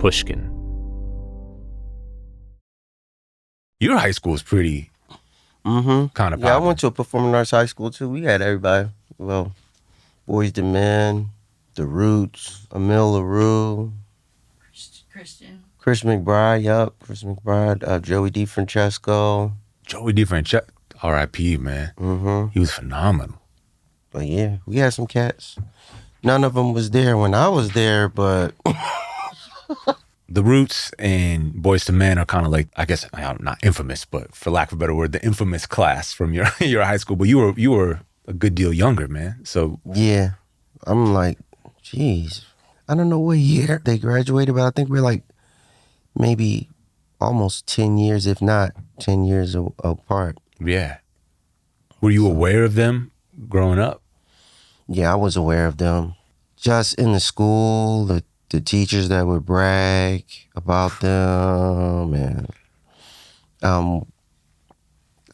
Pushkin. Your high school is pretty kind of Yeah, I went to a performing arts high school too. We had everybody. Well, Boys to Men, The Roots, Emile LaRue, Chris McBride, Chris McBride, Joey DeFrancesco. Joey DeFrancesco, R.I.P., man. He was phenomenal. But yeah, we had some cats. None of them was there when I was there, but... The Roots and Boys to Men are kind of like, I guess, not infamous, but for lack of a better word, the infamous class from your high school. But you were a good deal younger, man. So yeah, I'm like, geez, I don't know what year they graduated, but I think we're like maybe almost 10 years, if not 10 years apart. Yeah. Were you aware of them growing up? Yeah, I was aware of them. Just in the school, the teachers that would brag about them, and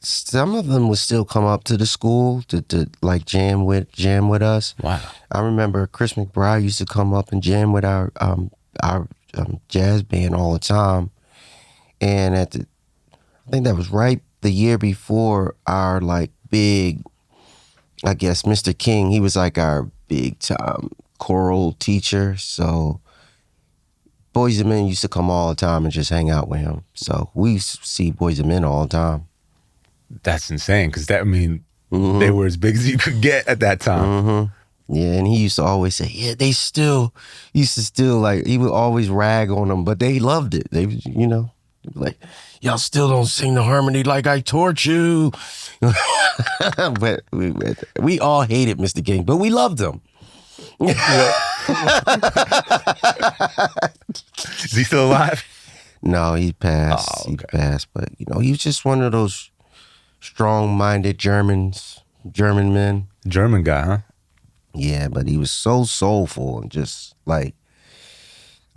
some of them would still come up to the school to like jam with us. Wow. I remember Chris McBride used to come up and jam with our jazz band all the time, and I think that was right the year before our like big, I guess Mr. King, he was like our big time choral teacher, so Boys and Men used to come all the time and just hang out with him. So we used to see Boys and Men all the time. That's insane, because they were as big as you could get at that time. Yeah, and he used to always say, yeah, they still used to still like, he would always rag on them, but they loved it. They, like, y'all still don't sing the harmony like I taught you. But we all hated Mr. King, but we loved him. Is he still alive? No, he passed. Oh, okay. He passed, but he was just one of those strong-minded German men. German guy, huh? Yeah, but he was so soulful and just like,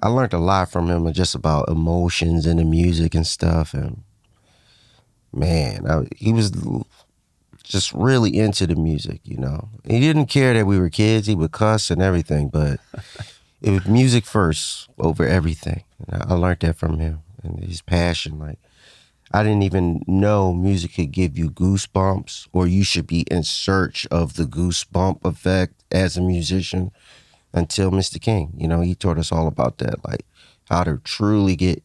I learned a lot from him just about emotions and the music and stuff. And man, he was just really into the music, He didn't care that we were kids. He would cuss and everything, but it was music first over everything. And I learned that from him and his passion. Like, I didn't even know music could give you goosebumps, or you should be in search of the goosebump effect as a musician until Mr. King. He taught us all about that, like how to truly get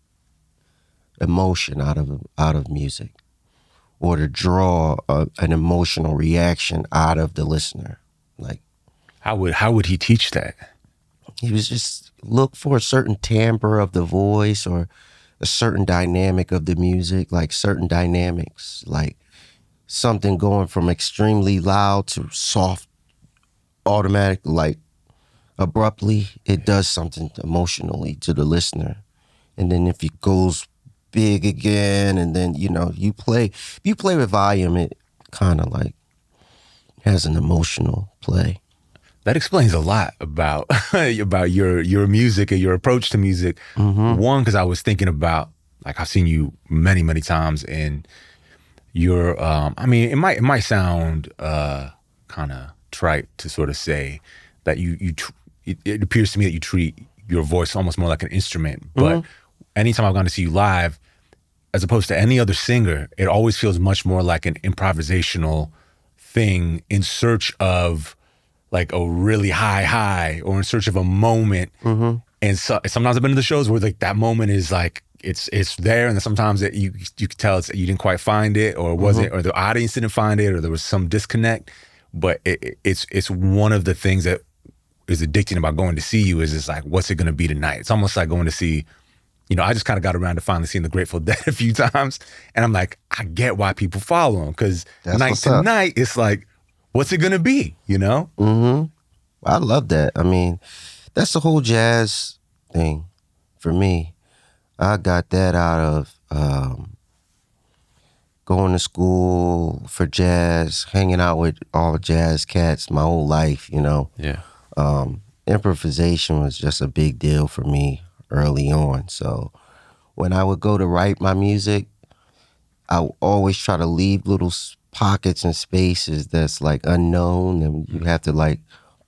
emotion out of music, or to draw an emotional reaction out of the listener. Like, how would he teach that? He was just look for a certain timbre of the voice, or a certain dynamic of the music, like certain dynamics, like something going from extremely loud to soft, automatic, like abruptly, it does something emotionally to the listener. And then if it goes big again, and then, you play with volume, it kind of like has an emotional play. That explains a lot about your music and your approach to music. One, because I was thinking about, like, I've seen you many, many times, and your it might sound kind of trite to sort of say that it appears to me that you treat your voice almost more like an instrument. But anytime I've gone to see you live, as opposed to any other singer, it always feels much more like an improvisational thing in search of like a really high, or in search of a moment. And so, sometimes I've been to the shows where like that moment is like, it's there, and then sometimes you can tell you didn't quite find it, or wasn't, or the audience didn't find it, or there was some disconnect. But it's one of the things that is addicting about going to see you is it's like, what's it going to be tonight? It's almost like going to see, I just kind of got around to finally seeing the Grateful Dead a few times, and I'm like, I get why people follow them, because night to night, it's like, what's it gonna be, I love that. I mean, that's the whole jazz thing for me. I got that out of going to school for jazz, hanging out with all the jazz cats my whole life, Yeah. Improvisation was just a big deal for me early on. So when I would go to write my music, I would always try to leave little pockets and spaces that's like unknown, and you have to like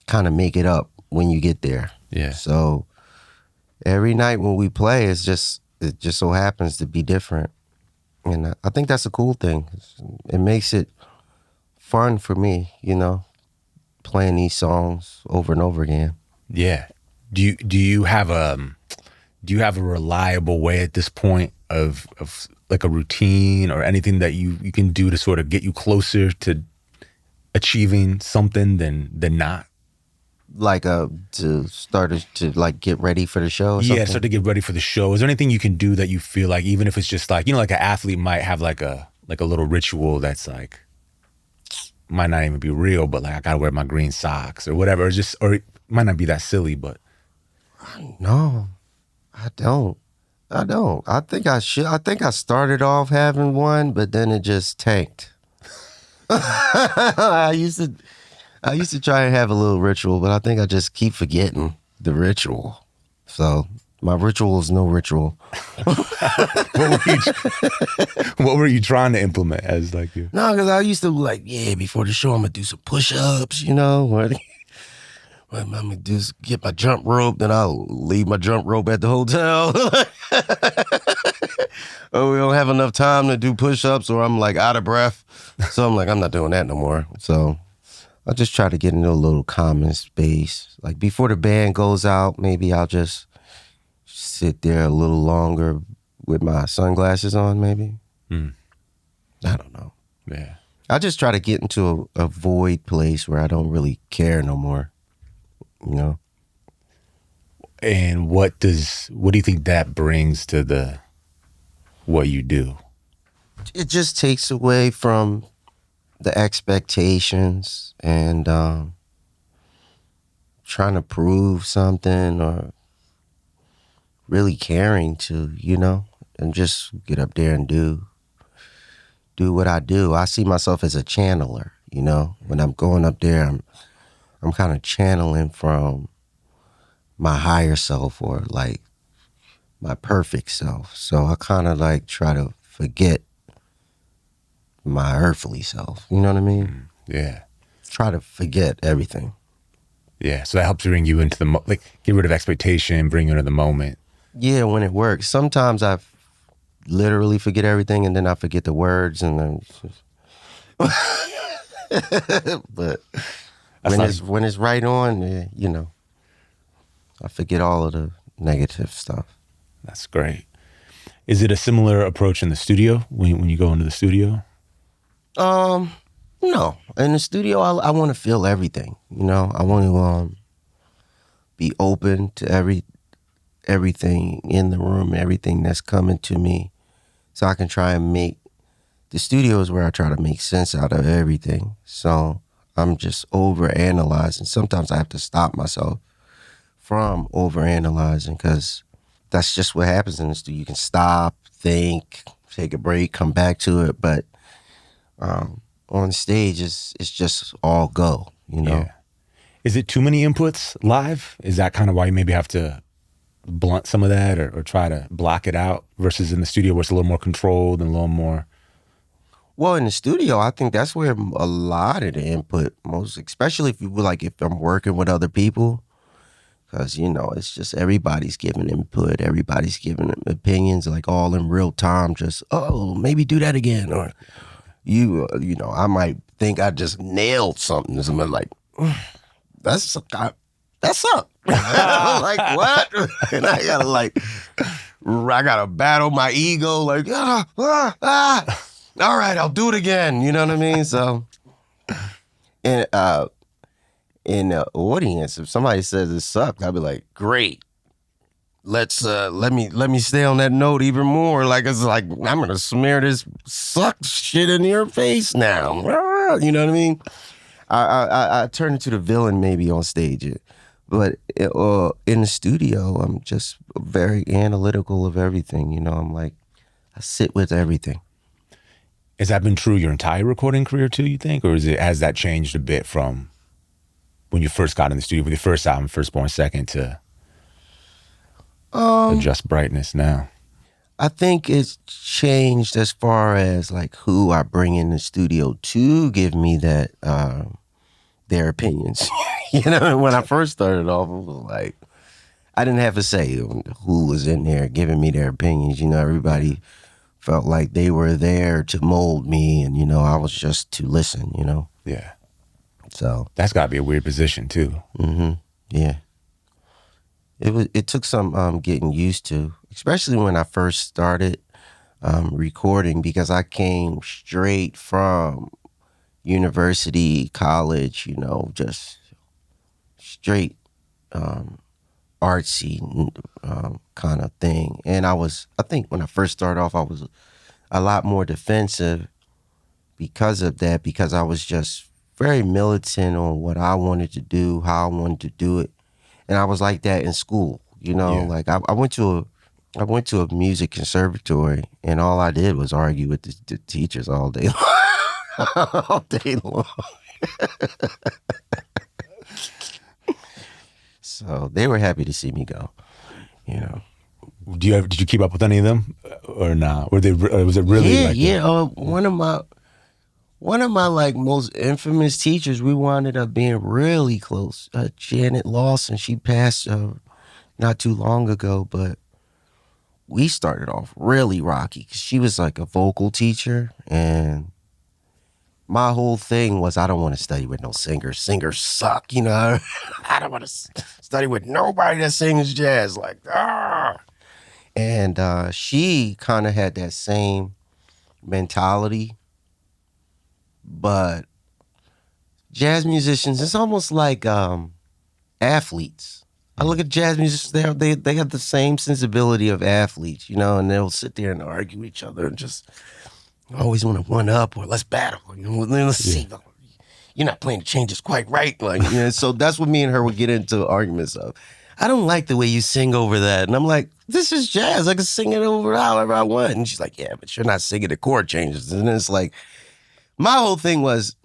kind of make it up when you get there. Yeah. So every night when we play, it just so happens to be different. And I think that's a cool thing. It makes it fun for me, playing these songs over and over again. Yeah. Do you have a reliable way at this point of like a routine or anything that you can do to sort of get you closer to achieving something than not? Like to start to like get ready for the show or something? Yeah, start to get ready for the show. Is there anything you can do that you feel like, even if it's just like, like an athlete might have like a little ritual that's like, might not even be real, but like I gotta wear my green socks or whatever. Or it might not be that silly, but. No, I don't. I think I should. I think I started off having one, but then it just tanked. I used to try and have a little ritual, but I think I just keep forgetting the ritual. So my ritual is no ritual. What were you trying to implement as like you? No, because I used to like, before the show I'm gonna do some push-ups, or I'm gonna just get my jump rope, then I'll leave my jump rope at the hotel. Oh, we don't have enough time to do push-ups, or I'm like out of breath. So I'm like, I'm not doing that no more. So I'll just try to get into a little common space. Like before the band goes out, maybe I'll just sit there a little longer with my sunglasses on, maybe. I don't know. Yeah. I just try to get into a void place where I don't really care no more. And what do you think that brings to what you do? It just takes away from the expectations and trying to prove something or really caring to, and just get up there and do what I do. I see myself as a channeler, when I'm going up there, I'm kind of channeling from my higher self or like my perfect self. So I kind of like try to forget my earthly self. You know what I mean? Yeah. Try to forget everything. Yeah. So that helps bring you into get rid of expectation, bring you into the moment. Yeah, when it works. Sometimes I literally forget everything and then I forget the words and then but when it's right on, I forget all of the negative stuff. That's great. Is it a similar approach in the studio when you go into the studio? No. In the studio, I want to feel everything. I want to be open to everything in the room, everything that's coming to me, so I can try and the studio is where I try to make sense out of everything. So I'm just overanalyzing. Sometimes I have to stop myself from overanalyzing because that's just what happens in the studio. You can stop, think, take a break, come back to it, but on stage, it's just all go, Yeah. Is it too many inputs live? Is that kind of why you maybe have to blunt some of that or try to block it out versus in the studio where it's a little more controlled and a little more? Well, in the studio, I think that's where a lot of the input, especially if I'm working with other people, because, it's just everybody's giving input, everybody's giving opinions, like all in real time, just, maybe do that again, or I might think I just nailed something, and somebody like, that sucked. I'm like, what? And I gotta battle my ego, like, all right, I'll do it again. You know what I mean? So, in the audience, if somebody says it sucked, I'll be like, great. Let's let me stay on that note even more. Like it's like I'm gonna smear this suck shit in your face now. You know what I mean? I turn into the villain maybe on stage, but in the studio, I'm just very analytical of everything. I'm like, I sit with everything. Has that been true your entire recording career too, you think? Or has that changed a bit from when you first got in the studio with your first album, Firstborn Second, to Just Brightness now? I think it's changed as far as like who I bring in the studio to give me that their opinions. When I first started off, it was like I didn't have to say who was in there giving me their opinions. Everybody felt like they were there to mold me, and I was just to listen. Yeah. So that's got to be a weird position too. Yeah. It took some getting used to, especially when I first started recording, because I came straight from university, college, just straight artsy kind of thing. And I think when I first started off, I was a lot more defensive because of that, because I was just very militant on what I wanted to do, how I wanted to do it. And I was like that in school, like I went to a music conservatory, and all I did was argue with the teachers all day long. All day long. So they were happy to see me go, Did you keep up with any of them or not? Was it really one of my like most infamous teachers, we wound up being really close. Janet Lawson, she passed not too long ago, but we started off really rocky because she was like a vocal teacher, and my whole thing was I don't want to study with no singers. Singers suck, I don't want to study with nobody that sings jazz. Like, And she kind of had that same mentality, but jazz musicians, it's almost like athletes. I look at jazz musicians, they have the same sensibility of athletes, and they'll sit there and argue with each other and just always want to one up, or let's battle, let's see. You're not playing the changes quite right. So that's what me and her would get into arguments of. I don't like the way you sing over that. And I'm like, this is jazz. I can sing it over however I want. And she's like, yeah, but you're not singing the chord changes. And it's like, my whole thing was,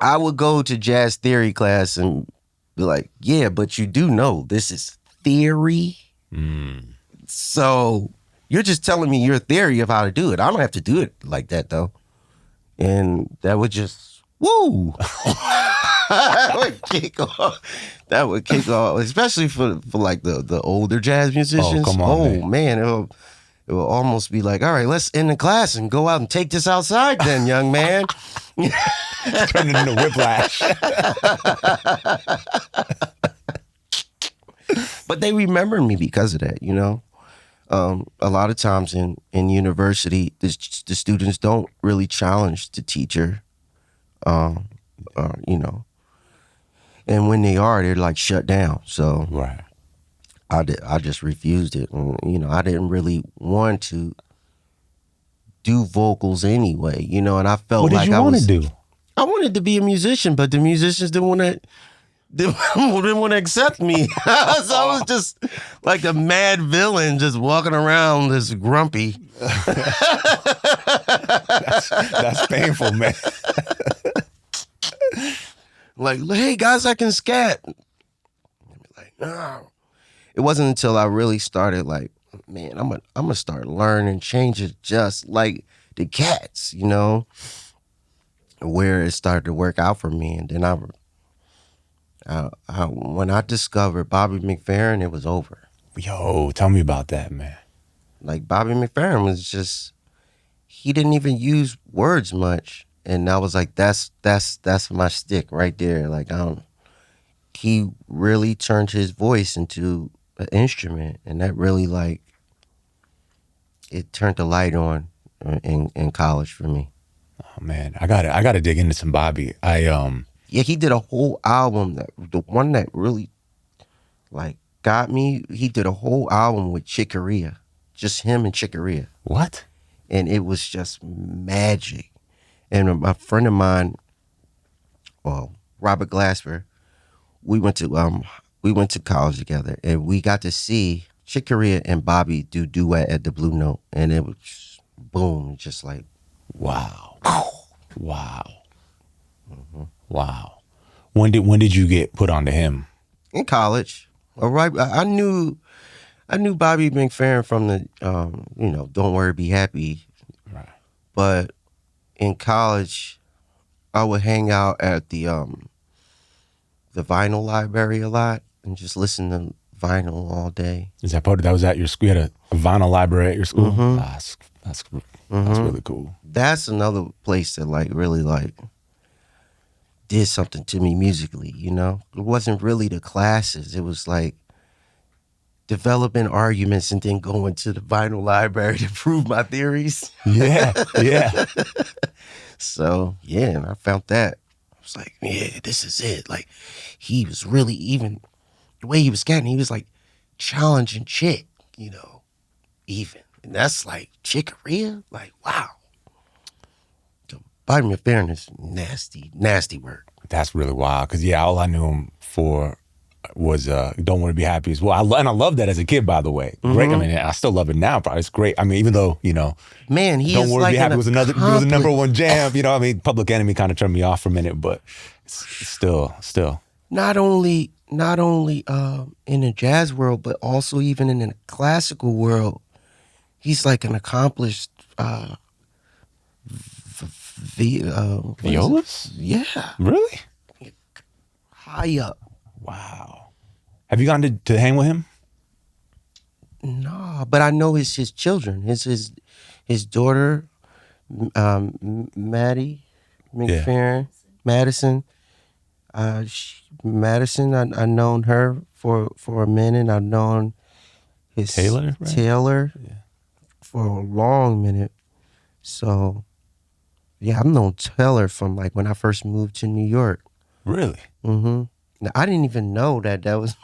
I would go to jazz theory class and be like, yeah, but you do know this is theory. So you're just telling me your theory of how to do it. I don't have to do it like that, though. And that would just, woo! That would kick off, especially for like the older jazz musicians. Oh, come on, man, it will almost be like, all right, let's end the class and go out and take this outside then, young man. Turn it into whiplash. But they remember me because of that, A lot of times in university, the students don't really challenge the teacher, And when they are, they're like shut down. So right. I just refused it. And, I didn't really want to do vocals anyway, and I felt like I was. What did you want to do? I wanted to be a musician, but the musicians didn't want to accept me. So I was just like a mad villain, just walking around this grumpy. That's painful, man. Like, hey guys, I can scat. Like, no. It wasn't until I really started like, man, I'm gonna start learning changes just like the cats, where it started to work out for me. And then when I discovered Bobby McFerrin, it was over. Yo, tell me about that, man. Like Bobby McFerrin was just, he didn't even use words much. And I was like, that's my stick right there. Like, he really turned his voice into an instrument, and that really like, it turned the light on in college for me. Oh man, I gotta dig into some Bobby. Yeah, he did a whole album, the one that really like got me. He did a whole album with Chick Corea, just him and Chick Corea. What? And it was just magic. And a friend of mine, Robert Glasper, we went to college together, and we got to see Chick Corea and Bobby do duet at the Blue Note, and it was just, boom, just like, wow, wow, wow. When did you get put onto him? In college. All right, I knew Bobby McFerrin from the Don't Worry, Be Happy, right? But in college, I would hang out at the vinyl library a lot and just listen to vinyl all day. Is that part of that? Was at your school? You had a vinyl library at your school? Mm-hmm. That's really cool. That's another place that like really like did something to me musically, you know? It wasn't really the classes. It was like developing arguments and then going to the vinyl library to prove my theories. Yeah. So, yeah, and I found that. I was like, yeah, this is it. Like, he was really even, the way he was scatting, he was like challenging chick, you know, even. And that's like chicoria. Like, wow. The bottom of fairness, nasty work. That's really wild. Because, yeah, all I knew him for was Don't Want to Be Happy as well. And I loved that as a kid, by the way. Great. I mean, I still love it now, probably. It's great. I mean, even though, you know, man, he Don't is Want to like Be Happy was a number one jam. You know, I mean, Public Enemy kind of turned me off for a minute, but it's still. Not only in the jazz world, but also even in the classical world, he's like an accomplished Violist? Yeah. Really? High up. Wow. Have you gotten to hang with him? No, but I know his children. His daughter, Maddie McFerrin, Madison. Madison, I known her for a minute. I've known his Taylor, right? Taylor for a long minute. So, yeah, I've known Taylor from like when I first moved to New York. Really? Mm-hmm. Now, I didn't even know that was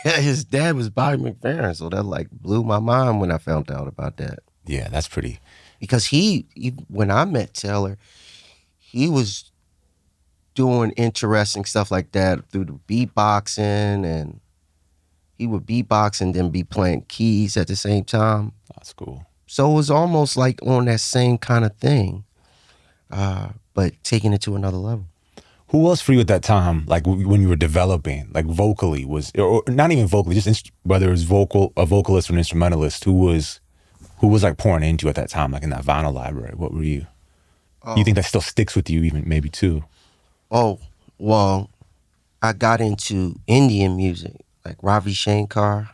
his dad was Bobby McFerrin. So that like blew my mind when I found out about that. Yeah, that's pretty. Because he when I met Taylor, he was doing interesting stuff like that through the beatboxing, and he would beatbox and then be playing keys at the same time. That's cool. So it was almost like on that same kind of thing, but taking it to another level. Who else for you at that time, like when you were developing, like vocally, or not even vocally, just whether it was a vocalist or an instrumentalist, who was like pouring into you at that time, like in that vinyl library? What were you? You think that still sticks with you even maybe too? Oh, well, I got into Indian music, like Ravi Shankar.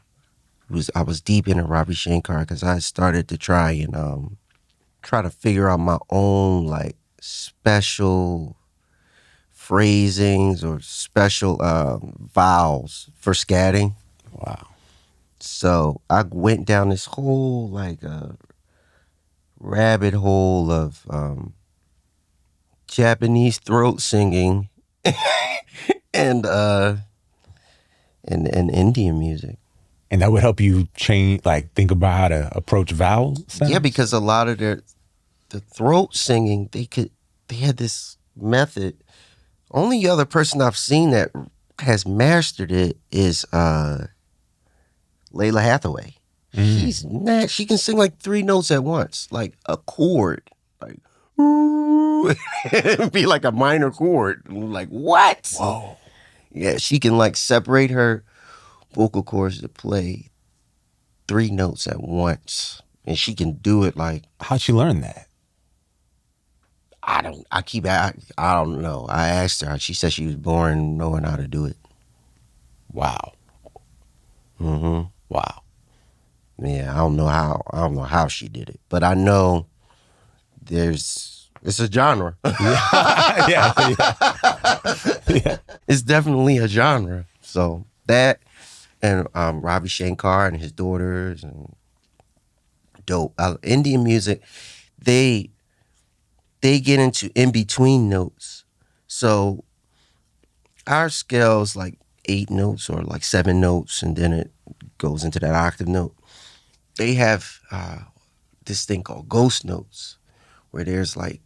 I was deep into Ravi Shankar because I started to try to figure out my own like special phrasings or special vowels for scatting. Wow. So I went down this whole like rabbit hole of Japanese throat singing and Indian music. And that would help you think about how to approach vowel sounds? Yeah, because a lot of the throat singing, they had this method. Only other person I've seen that has mastered it is Layla Hathaway. She can sing like 3 notes at once, like a chord, like it'd be like a minor chord. Like what? Whoa. Yeah, she can like separate her vocal cords to play 3 notes at once, and she can do it like. How'd she learn that? I don't know. I asked her. She said she was born knowing how to do it. Wow. Mm-hmm. Wow. Yeah, I don't know how she did it, but I know it's a genre. Yeah. It's definitely a genre. So that and Ravi Shankar and his daughters and dope. Indian music, they get into in between notes. So our scale's like 8 notes or like 7 notes, and then it goes into that octave note. They have this thing called ghost notes, where there's like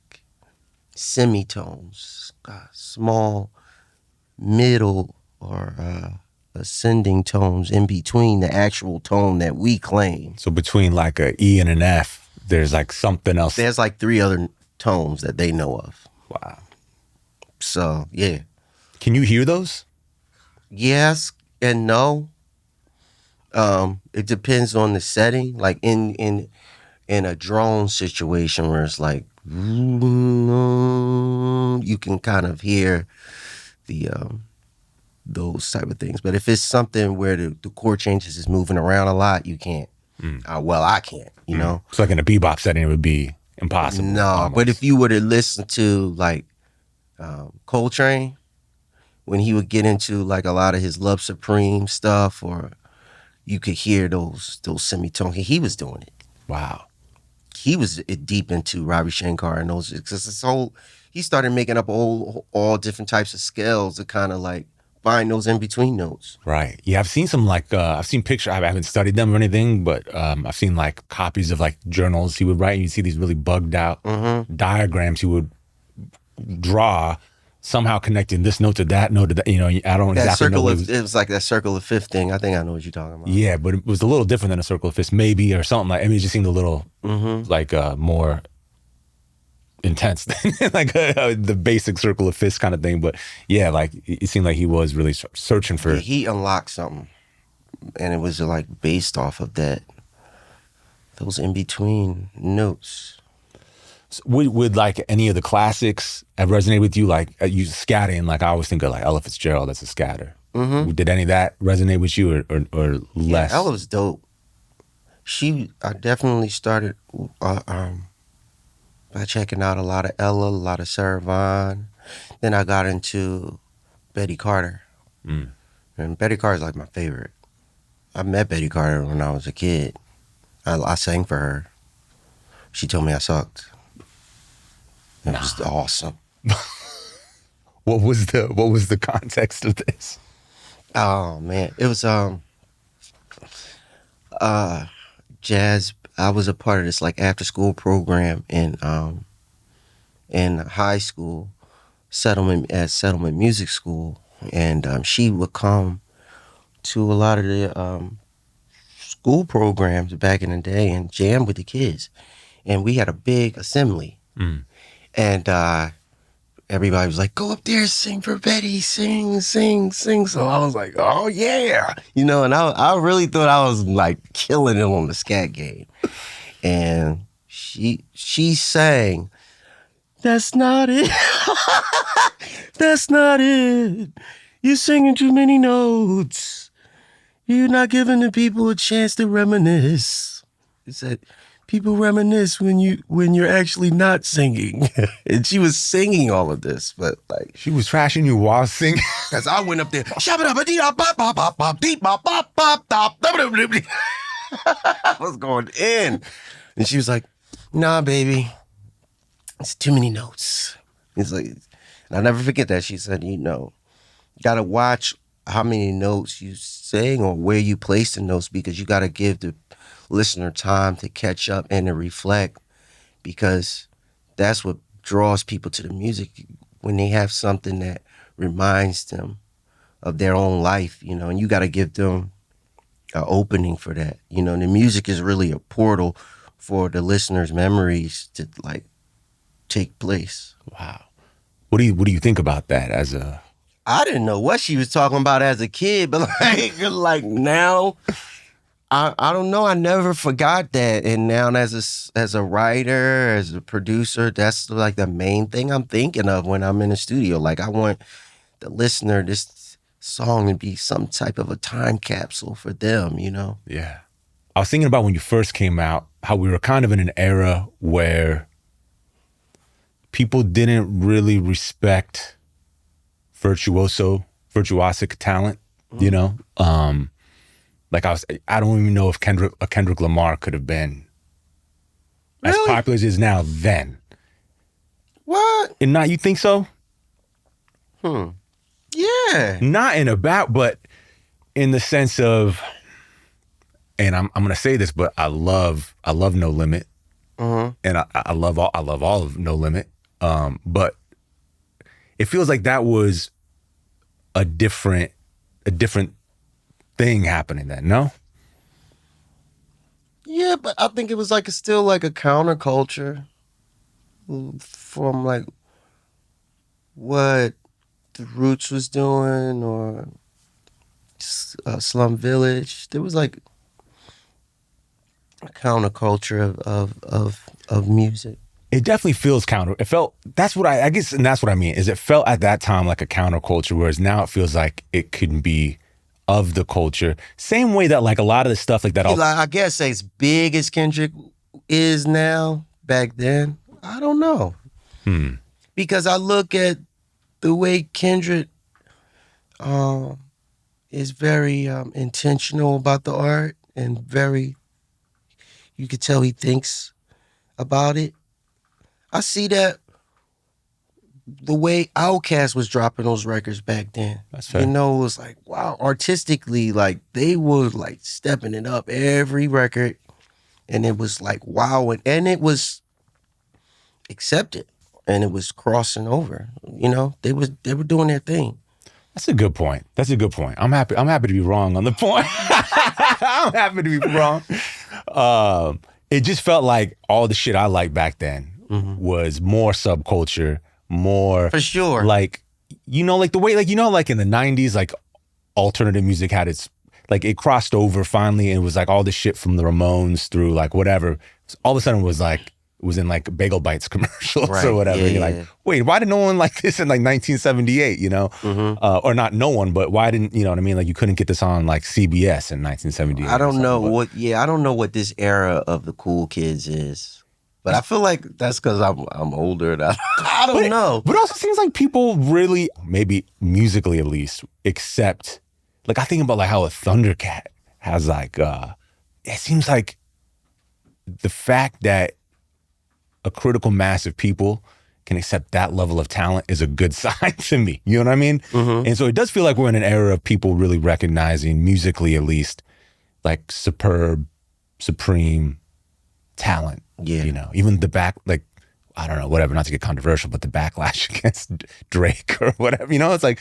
semitones, small, middle, or ascending tones in between the actual tone that we claim. So between like a E and an F, there's like something else. There's like 3 other tones that they know of. Wow. So, yeah. Can you hear those? Yes and no. It depends on the setting. Like in a drone situation where it's like you can kind of hear the those type of things. But if it's something where the chord changes is moving around a lot, you can't. I can't, you know? So like in a bebop setting, it would be impossible. No, almost. but if you were to listen to like Coltrane, when he would get into like a lot of his Love Supreme stuff, or you could hear those semitones, he was doing it. Wow. He was deep into Ravi Shankar and those, because this whole, he started making up all different types of scales to kind of like find those in between notes. Right. Yeah, I've seen some like I've seen pictures. I haven't studied them or anything, but I've seen like copies of like journals he would write. And you see these really bugged out diagrams he would draw, somehow connecting this note to that note to that. You know, I don't That exactly know. circle of, it was like that circle of fifth thing. I think I know what you're talking about. Yeah, but it was a little different than a circle of fifths, maybe, or something like. I mean, it just seemed a little like more intense than like the basic circle of fists kind of thing. But yeah, like it seemed like he was really searching for. Yeah, he unlocked something, and it was like based off of those in between notes. So would like any of the classics have resonated with you? Like you scatting, like I always think of like Ella Fitzgerald as a scatter. Did any of that resonate with you, or less? Yeah, Ella was dope. I definitely started by checking out a lot of Ella, a lot of Sarah Vaughan. Then I got into Betty Carter. And Betty Carter's like my favorite. I met Betty Carter when I was a kid. I sang for her. She told me I sucked. It was awesome. What was the context of this? Oh man, it was jazz. I was a part of this like after school program in high school, Settlement Music School, and she would come to a lot of the school programs back in the day and jam with the kids, and we had a big assembly, and everybody was like, "Go up there, sing for Betty, sing, sing, sing." So I was like, "Oh yeah," you know, and I really thought I was like killing it on the scat game, and she sang, "That's not it, that's not it. You're singing too many notes. You're not giving the people a chance to reminisce." He said, "People reminisce when you're actually not singing." And she was singing all of this, but like She was trashing you while singing. as I went up there, I was going in, and she was like, "Nah, baby, it's too many notes." It's like, and I'll never forget that. She said, "You know, you gotta watch how many notes you sing or where you place the notes, because you gotta give the listener time to catch up and to reflect, because that's what draws people to the music, when they have something that reminds them of their own life, you know, and you got to give them an opening for that, you know, and the music is really a portal for the listener's memories to like take place." Wow. What do you think about that as a? I didn't know what she was talking about as a kid, but like now, I don't know. I never forgot that, and now as a writer, as a producer, that's like the main thing I'm thinking of when I'm in the studio. Like I want the listener, this song, to be some type of a time capsule for them, you know? Yeah. I was thinking about when you first came out, how we were kind of in an era where people didn't really respect virtuosic talent, you know? Like I don't even know if Kendrick Lamar could have been as popular as he is now then. What? And not, you think so? Yeah. Not in but in the sense of, and I'm gonna say this, but I love No Limit, and I love all of No Limit, but it feels like that was a different thing happening then, no? Yeah, but I think it was like still like a counterculture from like what the Roots was doing, or Slum Village. There was like a counterculture of music. It definitely feels counter. It felt, that's what I guess, and that's what I mean, is it felt at that time like a counterculture, whereas now it feels like it could be of the culture. Same way that like a lot of the stuff like that. I guess as big as Kendrick is now, back then, I don't know. Because I look at the way Kendrick is very intentional about the art and very, you could tell he thinks about it. I see that the way Outkast was dropping those records back then. That's fair. You know, it was like, wow, artistically, like they were like stepping it up every record. And it was like, wow. And it was accepted. And it was crossing over. You know, they were doing their thing. That's a good point. That's a good point. I'm happy to be wrong on the point. I'm happy to be wrong. It just felt like all the shit I liked back then was more subculture, more for sure. Like, you know, like the way, like, you know, like in the 90s, like alternative music had its, like it crossed over finally, and it was like all the shit from the Ramones through like whatever. All of a sudden it was like, it was in like Bagel Bites commercials or whatever. Yeah, and you're like, wait, why did no one like this in like 1978, you know? Or not no one, but why didn't, you know what I mean? Like you couldn't get this on like CBS in 1978. I don't know I don't know what this era of the cool kids is. But I feel like that's because I'm older. I don't know. But it also seems like people really, maybe musically at least, accept, like I think about like how a Thundercat has like, it seems like the fact that a critical mass of people can accept that level of talent is a good sign to me. You know what I mean? And so it does feel like we're in an era of people really recognizing, musically at least, like superb, supreme talent. Yeah. You know, even the like, I don't know, whatever, not to get controversial, but the backlash against Drake or whatever, you know, it's like,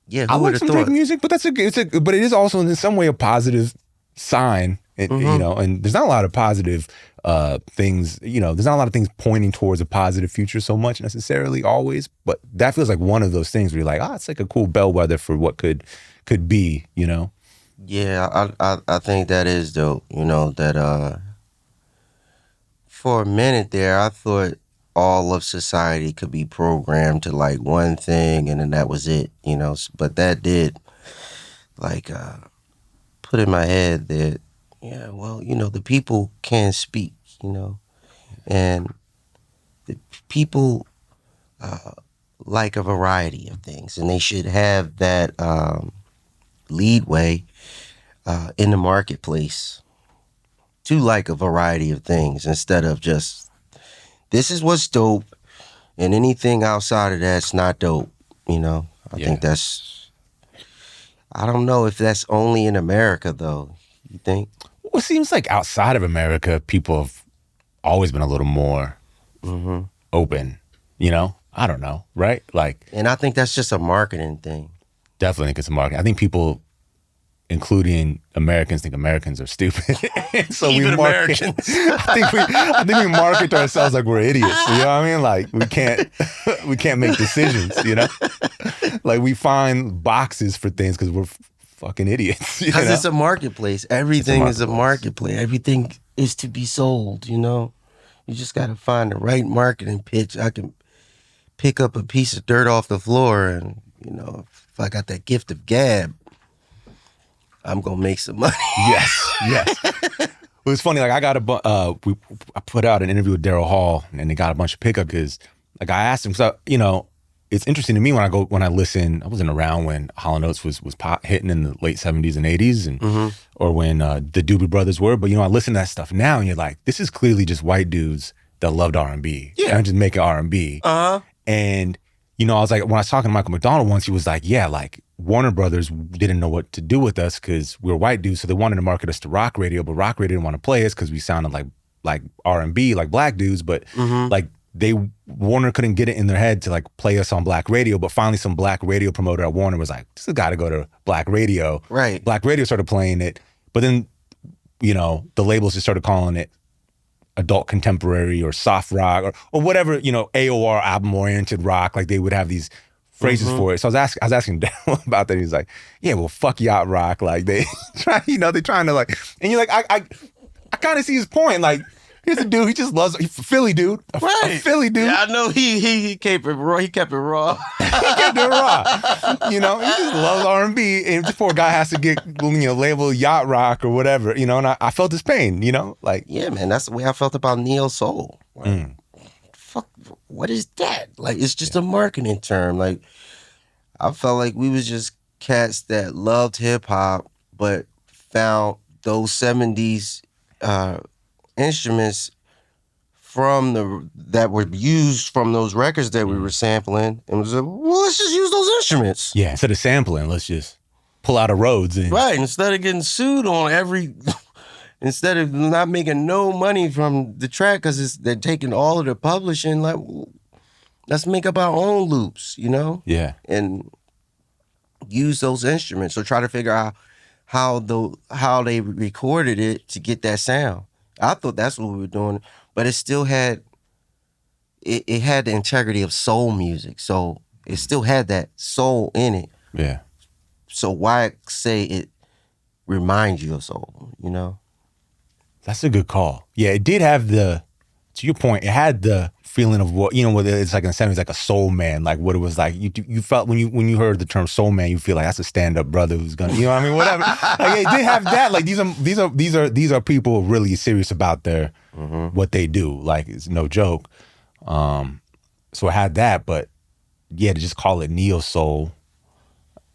yeah, I like some Drake music, but but it is also in some way a positive sign, you know, and there's not a lot of positive things, you know, there's not a lot of things pointing towards a positive future so much necessarily always, but that feels like one of those things where you're like, it's like a cool bellwether for what could be, you know? Yeah, I think that is dope, you know, that for a minute there, I thought all of society could be programmed to like one thing and then that was it, you know, but that did like put in my head that, yeah, well, you know, the people can speak, you know, and the people like a variety of things, and they should have that leadway in the marketplace to like a variety of things instead of just, this is what's dope, and anything outside of that's not dope, you know? I think that's, I don't know if that's only in America, though. You think? Well, it seems like outside of America, people have always been a little more open, you know? I don't know, right? Like, and I think that's just a marketing thing. Definitely think it's a marketing. I think people, including Americans, think Americans are stupid. So even we market, Americans. I think we market to ourselves like we're idiots. You know what I mean? Like we can't make decisions, you know? Like we find boxes for things because we're fucking idiots. Because it's a marketplace. Everything is a marketplace. Everything is to be sold, you know? You just got to find the right marketing pitch. I can pick up a piece of dirt off the floor and, you know, if I got that gift of gab, I'm going to make some money. Yes. It was funny. Like I got I put out an interview with Daryl Hall and they got a bunch of pickup because like I asked him, so, you know, it's interesting to me when I listen, I wasn't around when Hall & Oates was hitting in the late 70s and 80s and or when the Doobie Brothers were, but you know, I listen to that stuff now and you're like, this is clearly just white dudes that loved R&B. Yeah. And just making R&B. And, you know, I was like, when I was talking to Michael McDonald once, he was like, yeah, like Warner Brothers didn't know what to do with us because we were white dudes, so they wanted to market us to rock radio, but rock radio didn't want to play us because we sounded like R&B, like black dudes, but like Warner couldn't get it in their head to like play us on black radio, but finally some black radio promoter at Warner was like, this has got to go to black radio. Right. Black radio started playing it, but then, you know, the labels just started calling it adult contemporary or soft rock or whatever, you know, AOR, album-oriented rock, like they would have these phrases for it. So I was asking Daryl about that. He's like, yeah, well, fuck yacht rock. Like they try, you know, they're trying to like, and you're like, I kind of see his point. Like Here's a dude, he just loves Philly dude. A Philly dude. Yeah, I know he kept it raw. He kept it raw. He kept it raw. You know, he just loves R&B. And this poor guy has to get, labeled yacht rock or whatever, you know, and I felt his pain, you know? Like, yeah, man, that's the way I felt about neo soul. Like, fuck, what is that? Like, it's just a marketing term. Like, I felt like we was just cats that loved hip hop, but found those 70s instruments that were used from those records that we were sampling, and was like, well, let's just use those instruments. Yeah, instead of sampling, let's just pull out of Rhodes. Right, instead of getting sued on instead of not making no money from the track because they're taking all of the publishing, like, let's make up our own loops, you know? Yeah. And use those instruments. So try to figure out how they recorded it to get that sound. I thought that's what we were doing, but it still had it had the integrity of soul music. So it still had that soul in it. Yeah. So why say it reminds you of soul, you know? That's a good call. Yeah, it did have to your point, it had the feeling of what, whether it's like in the 70s, like a soul man, like what it was like. You felt when you heard the term soul man, you feel like that's a stand-up brother who's gonna, you know what I mean? Whatever. Like it did have that. Like these are people really serious about their what they do. Like it's no joke. So it had that, but yeah, to just call it neo soul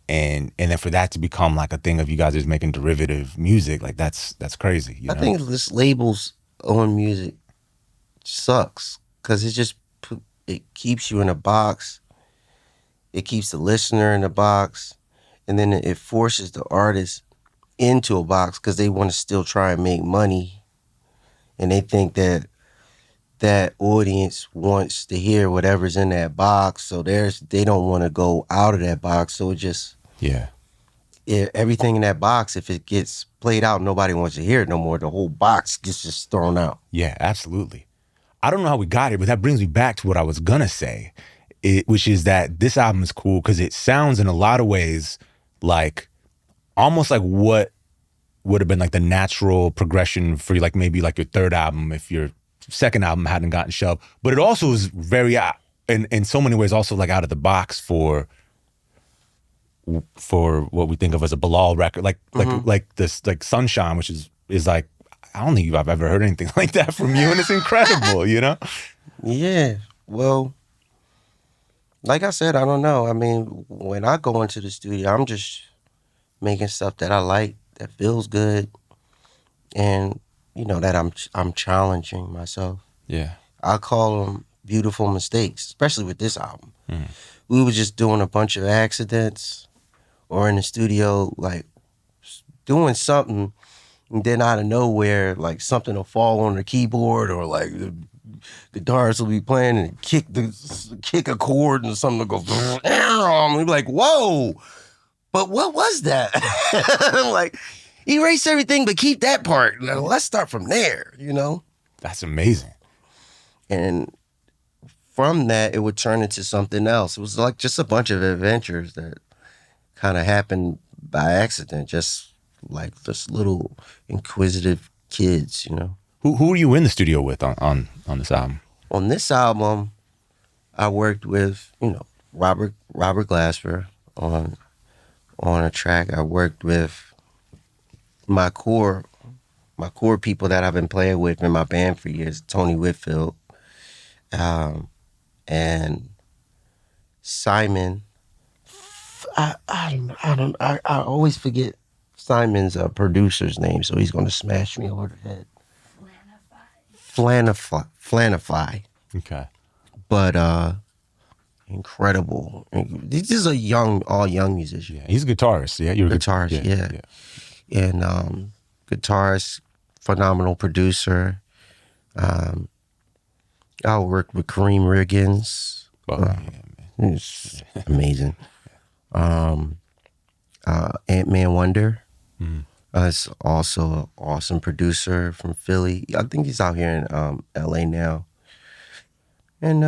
and then for that to become like a thing of you guys just making derivative music, like that's crazy. You know? I think this labels on music sucks because it keeps you in a box. It keeps the listener in a box, and then it forces the artist into a box because they want to still try and make money, and they think that audience wants to hear whatever's in that box, so they don't want to go out of that box. So it just everything in that box, if it gets played out, nobody wants to hear it no more. The whole box gets just thrown out. Yeah, absolutely. I don't know how we got it, but that brings me back to what I was gonna say, which is that this album is cool because it sounds in a lot of ways like almost like what would have been like the natural progression for like maybe like your third album if your second album hadn't gotten shelved. But it also is very, in so many ways, also like out of the box for what we think of as a Bilal record, like this like Sunshine, which is like, I don't think I've ever heard anything like that from you, and it's incredible, you know? Yeah, well, like I said, I don't know. I mean, when I go into the studio, I'm just making stuff that I like, that feels good, and that I'm challenging myself. Yeah, I call them beautiful mistakes, especially with this album. We were just doing a bunch of accidents, or in the studio, like doing something. And then out of nowhere, like something will fall on the keyboard, or like the guitarist will be playing and kick a chord, and something will go. And we'll be like, "Whoa!" But what was that? I'm like, erase everything, but keep that part. Let's start from there. That's amazing. And from that, it would turn into something else. It was like just a bunch of adventures that kind of happened by accident. Just like this little inquisitive kids, Who were you in the studio with on this album? On this album, I worked with, Robert Glasper on a track. I worked with my core people that I've been playing with in my band for years, Tony Whitfield, and Simon. I always forget Simon's producer's name, so he's going to smash me over the head. Flanify. Okay. But incredible. This is all young musician. Yeah, he's a guitarist. Yeah, you're a guitarist. Yeah. And guitarist, phenomenal producer. I worked with Kareem Riggins. It's amazing. Ant-Man Wonder. Is also an awesome producer from Philly. I think he's out here in LA now. And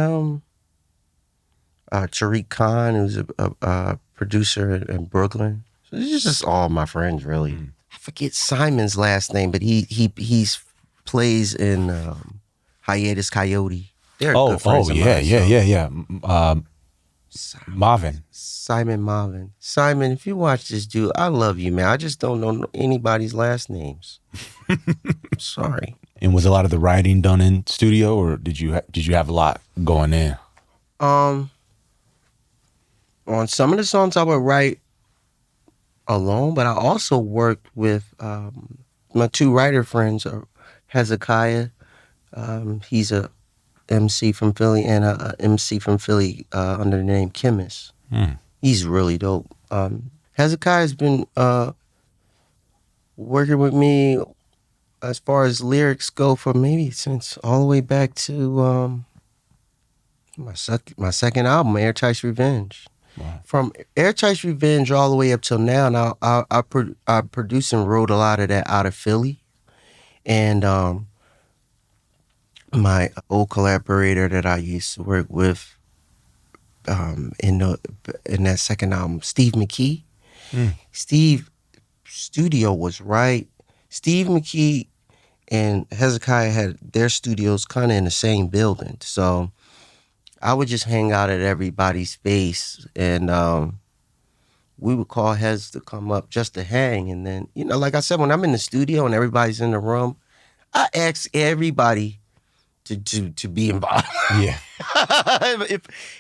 Tariq Khan, who's a producer in Brooklyn. So these are just all my friends, really. I forget Simon's last name, but he's plays in Hiatus Coyote. They're good friends of yeah, mine. yeah. Marvin. Simon Marvin. Simon, if you watch this dude, I love you, man. I just don't know anybody's last names. Sorry. And was a lot of the writing done in studio, or did you have a lot going in? On some of the songs I would write alone, but I also worked with my two writer friends, Hezekiah. He's a MC from Philly and a MC from Philly under the name Chemist. He's really dope. Hezekiah's been working with me as far as lyrics go for maybe since all the way back to my second album, Airtight's Revenge. Wow. From Airtight's Revenge all the way up till now, I produced and wrote a lot of that out of Philly. And my old collaborator that I used to work with in that second album, Steve McKee. Steve studio was right. Steve McKee and Hezekiah had their studios kind of in the same building. So I would just hang out at everybody's space, and we would call Hez to come up just to hang. And then, you know, like I said, when I'm in the studio and everybody's in the room, I ask everybody to be involved. Yeah.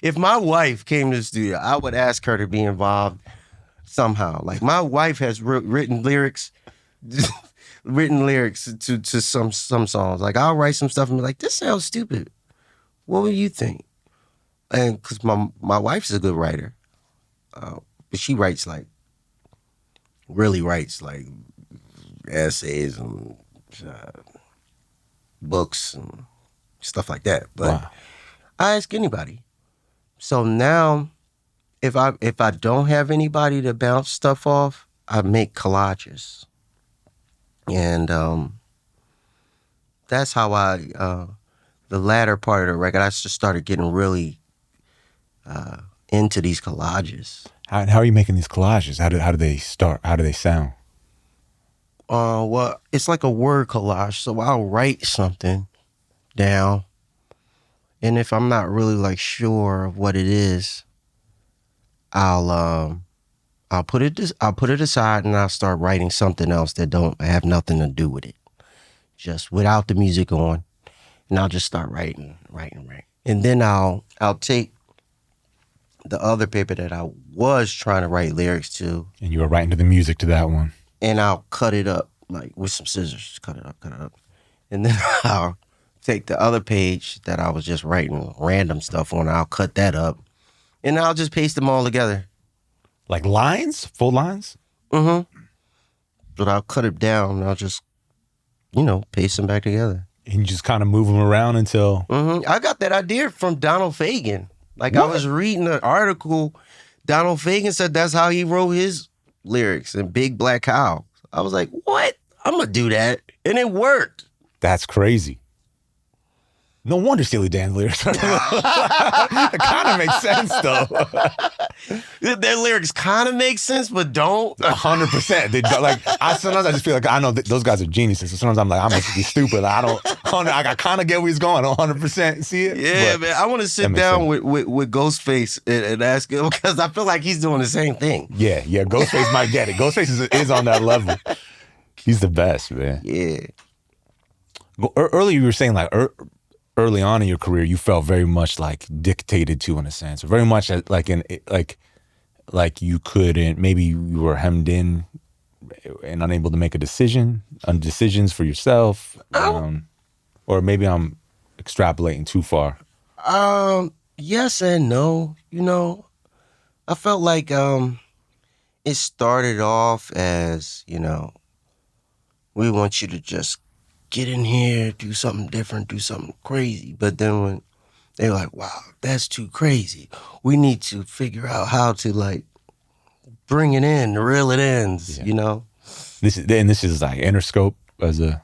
If my wife came to the studio, I would ask her to be involved somehow. Like, my wife has written lyrics to some songs. Like, I'll write some stuff and be like, this sounds stupid. What would you think? And because my wife's a good writer, but she really writes like essays and books and stuff like that. But wow. I ask anybody. So now, if I don't have anybody to bounce stuff off, I make collages, and that's how the latter part of the record, I just started getting really into these collages. How are you making these collages? How do they start? How do they sound? Well, it's like a word collage. So I'll write something down, and if I'm not really like sure of what it is, I'll put it aside, and I'll start writing something else that don't have nothing to do with it, just without the music on, and I'll just start writing, and then I'll take the other paper that I was trying to write lyrics to. And you were writing to the music to that one. And I'll cut it up, like with some scissors, cut it up. And then I'll take the other page that I was just writing random stuff on, I'll cut that up, and I'll just paste them all together. Like lines? Full lines? Mm-hmm. But I'll cut it down, and I'll just, paste them back together. And you just kind of move them around until... Mm-hmm. I got that idea from Donald Fagen. Like, what? I was reading an article. Donald Fagen said that's how he wrote his lyrics in Big Black Cow. I was like, what? I'm going to do that. And it worked. That's crazy. No wonder Steely Dan lyrics. It kind of makes sense, though. Their lyrics kind of make sense, but don't. 100%. They don't, sometimes I just feel like I know those guys are geniuses. So sometimes I'm like, I must be stupid. I kind of get where he's going. I don't 100% see it. Yeah, but man. I want to sit down with Ghostface and ask him, because I feel like he's doing the same thing. Yeah. Ghostface might get it. Ghostface is on that level. He's the best, man. Yeah. Earlier you were saying early on in your career, you felt very much like dictated to, in a sense, very much like you couldn't, maybe you were hemmed in and unable to make decisions for yourself, or maybe I'm extrapolating too far. Yes and no. I felt like it started off as, we want you to just get in here, do something different, do something crazy. But then when they were like, wow, that's too crazy, we need to figure out how to bring it in, reel it in, This is like Interscope as a...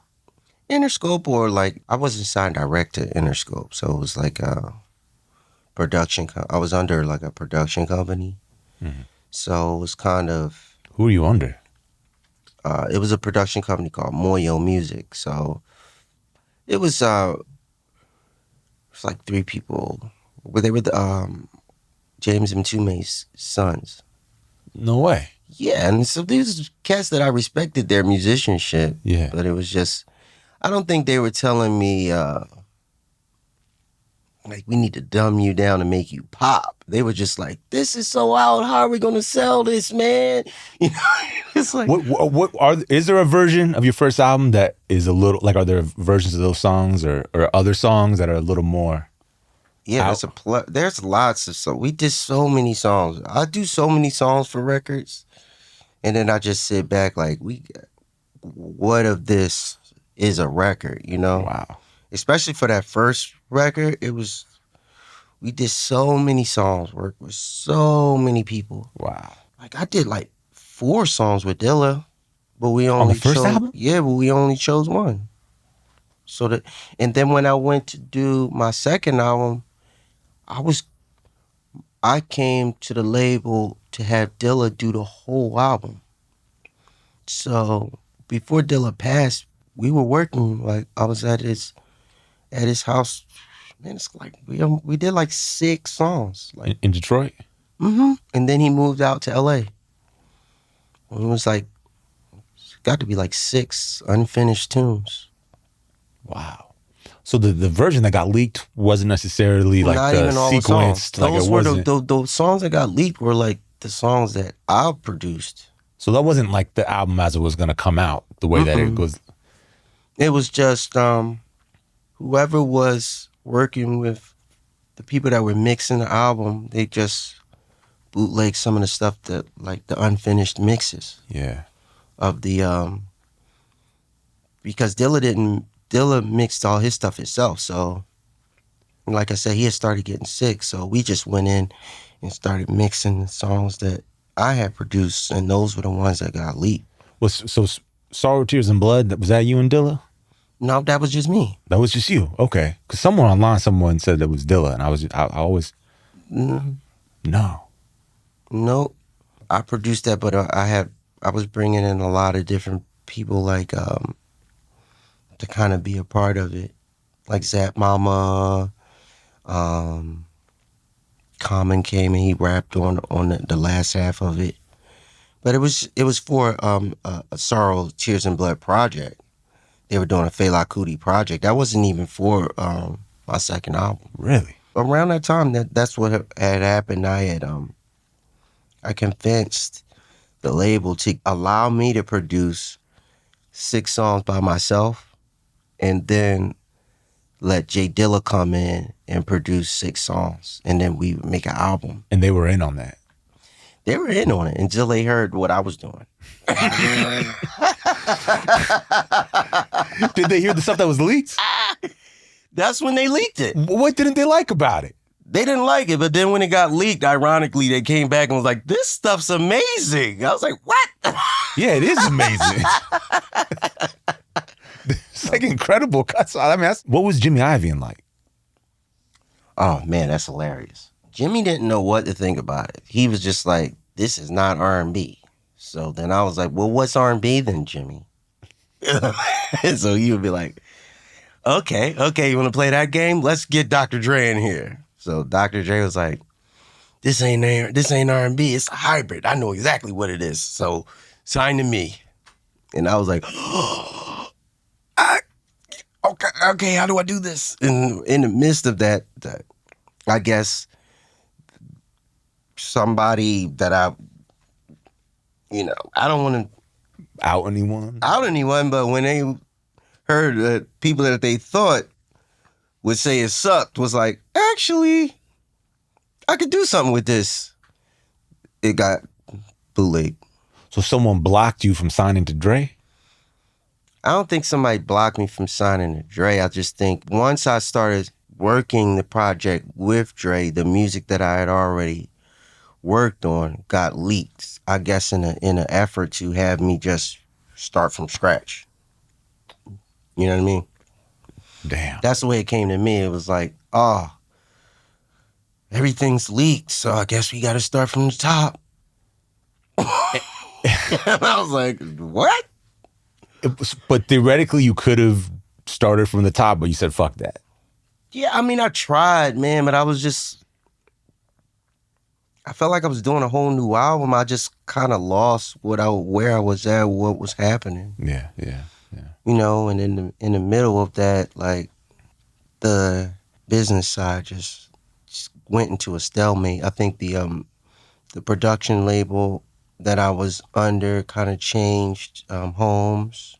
Interscope, or I wasn't signed direct to Interscope, so it was like a production, I was under like a production company. Mm-hmm. So it was kind of... Who are you under? It was a production company called Moyo Music. So It was like 3 people. Where they were the James and Tume's sons. No way. Yeah, and so these cats that I respected their musicianship. Yeah. But it was just, I don't think they were telling me like, we need to dumb you down to make you pop. They were just like, this is so out. How are we gonna sell this, man? You know, it's like, is there a version of your first album that is a little like? Are there versions of those songs or other songs that are a little more? Yeah, there's lots of songs. We did so many songs. I do so many songs for records, and then I just sit back like, what of this is a record? You know? Wow. Especially for that first record, we did so many songs, worked with so many people. Wow. Like I did like 4 songs with Dilla, but we only on the first album? Yeah, but we only chose one. And then when I went to do my second album, I came to the label to have Dilla do the whole album. So before Dilla passed, we were working, like I was at his house. Man, it's like we did like 6 songs, like in Detroit. Mm-hmm. And then he moved out to LA. And it was like, it's got to be like 6 unfinished tunes. Wow. So the version that got leaked wasn't necessarily like not the even all sequenced. The songs. Those were the songs that got leaked were like the songs that I produced. So that wasn't like the album as it was going to come out the way that it was. It was just whoever was working with the people that were mixing the album, they just bootleg some of the stuff that, like the unfinished mixes. Yeah. Of the because Dilla mixed all his stuff himself. So like I said, he had started getting sick. So we just went in and started mixing the songs that I had produced, and those were the ones that got leaked. So Sorrow, Tears, and Blood, was that you and Dilla? No, that was just me. That was just you? Okay. Because somewhere online, someone said that was Dilla, and I always... No. Nope. I produced that, but I was bringing in a lot of different people, like, to kind of be a part of it. Like Zap Mama, Common came and he rapped on the last half of it. But it was for a Sorrow, Tears, and Blood project. They were doing a Fela Kuti project. That wasn't even for my second album. Really? Around that time, that's what had happened. I convinced the label to allow me to produce 6 songs by myself, and then let J Dilla come in and produce 6 songs, and then we would make an album. And they were in on that? They were in on it until they heard what I was doing. Did they hear the stuff that was leaked? That's when they leaked it. What didn't they like about it? They didn't like it, but then when it got leaked, ironically, they came back and was like, this stuff's amazing. I was like, what? Yeah, it is amazing. It's like incredible cuts. I mean, what was Jimmy Iovine like? Oh, man, that's hilarious. Jimmy didn't know what to think about it. He was just like, this is not R&B. So then I was like, well, what's R&B then, Jimmy? So he would be like, okay, you want to play that game? Let's get Dr. Dre in here. So Dr. Dre was like, this ain't R&B, it's a hybrid. I know exactly what it is. So sign to me. And I was like, okay, how do I do this? And in the midst of that, I guess somebody that I don't want to out anyone, but when they heard that people that they thought would say it sucked was like, actually, I could do something with this. It got bootleg. So someone blocked you from signing to Dre? I don't think somebody blocked me from signing to Dre. I just think once I started working the project with Dre, the music that I had already worked on got leaked, I guess in an effort to have me just start from scratch. You know what I mean? Damn. That's the way it came to me. It was like, oh, everything's leaked, so I guess we got to start from the top. And I was like, what? But theoretically, you could have started from the top, but you said fuck that. Yeah, I mean, I tried, man, but I felt like I was doing a whole new album. I just kind of lost where I was at, what was happening. Yeah. You know, and in the middle of that, like, the business side just went into a stalemate. I think the production label that I was under kind of changed homes.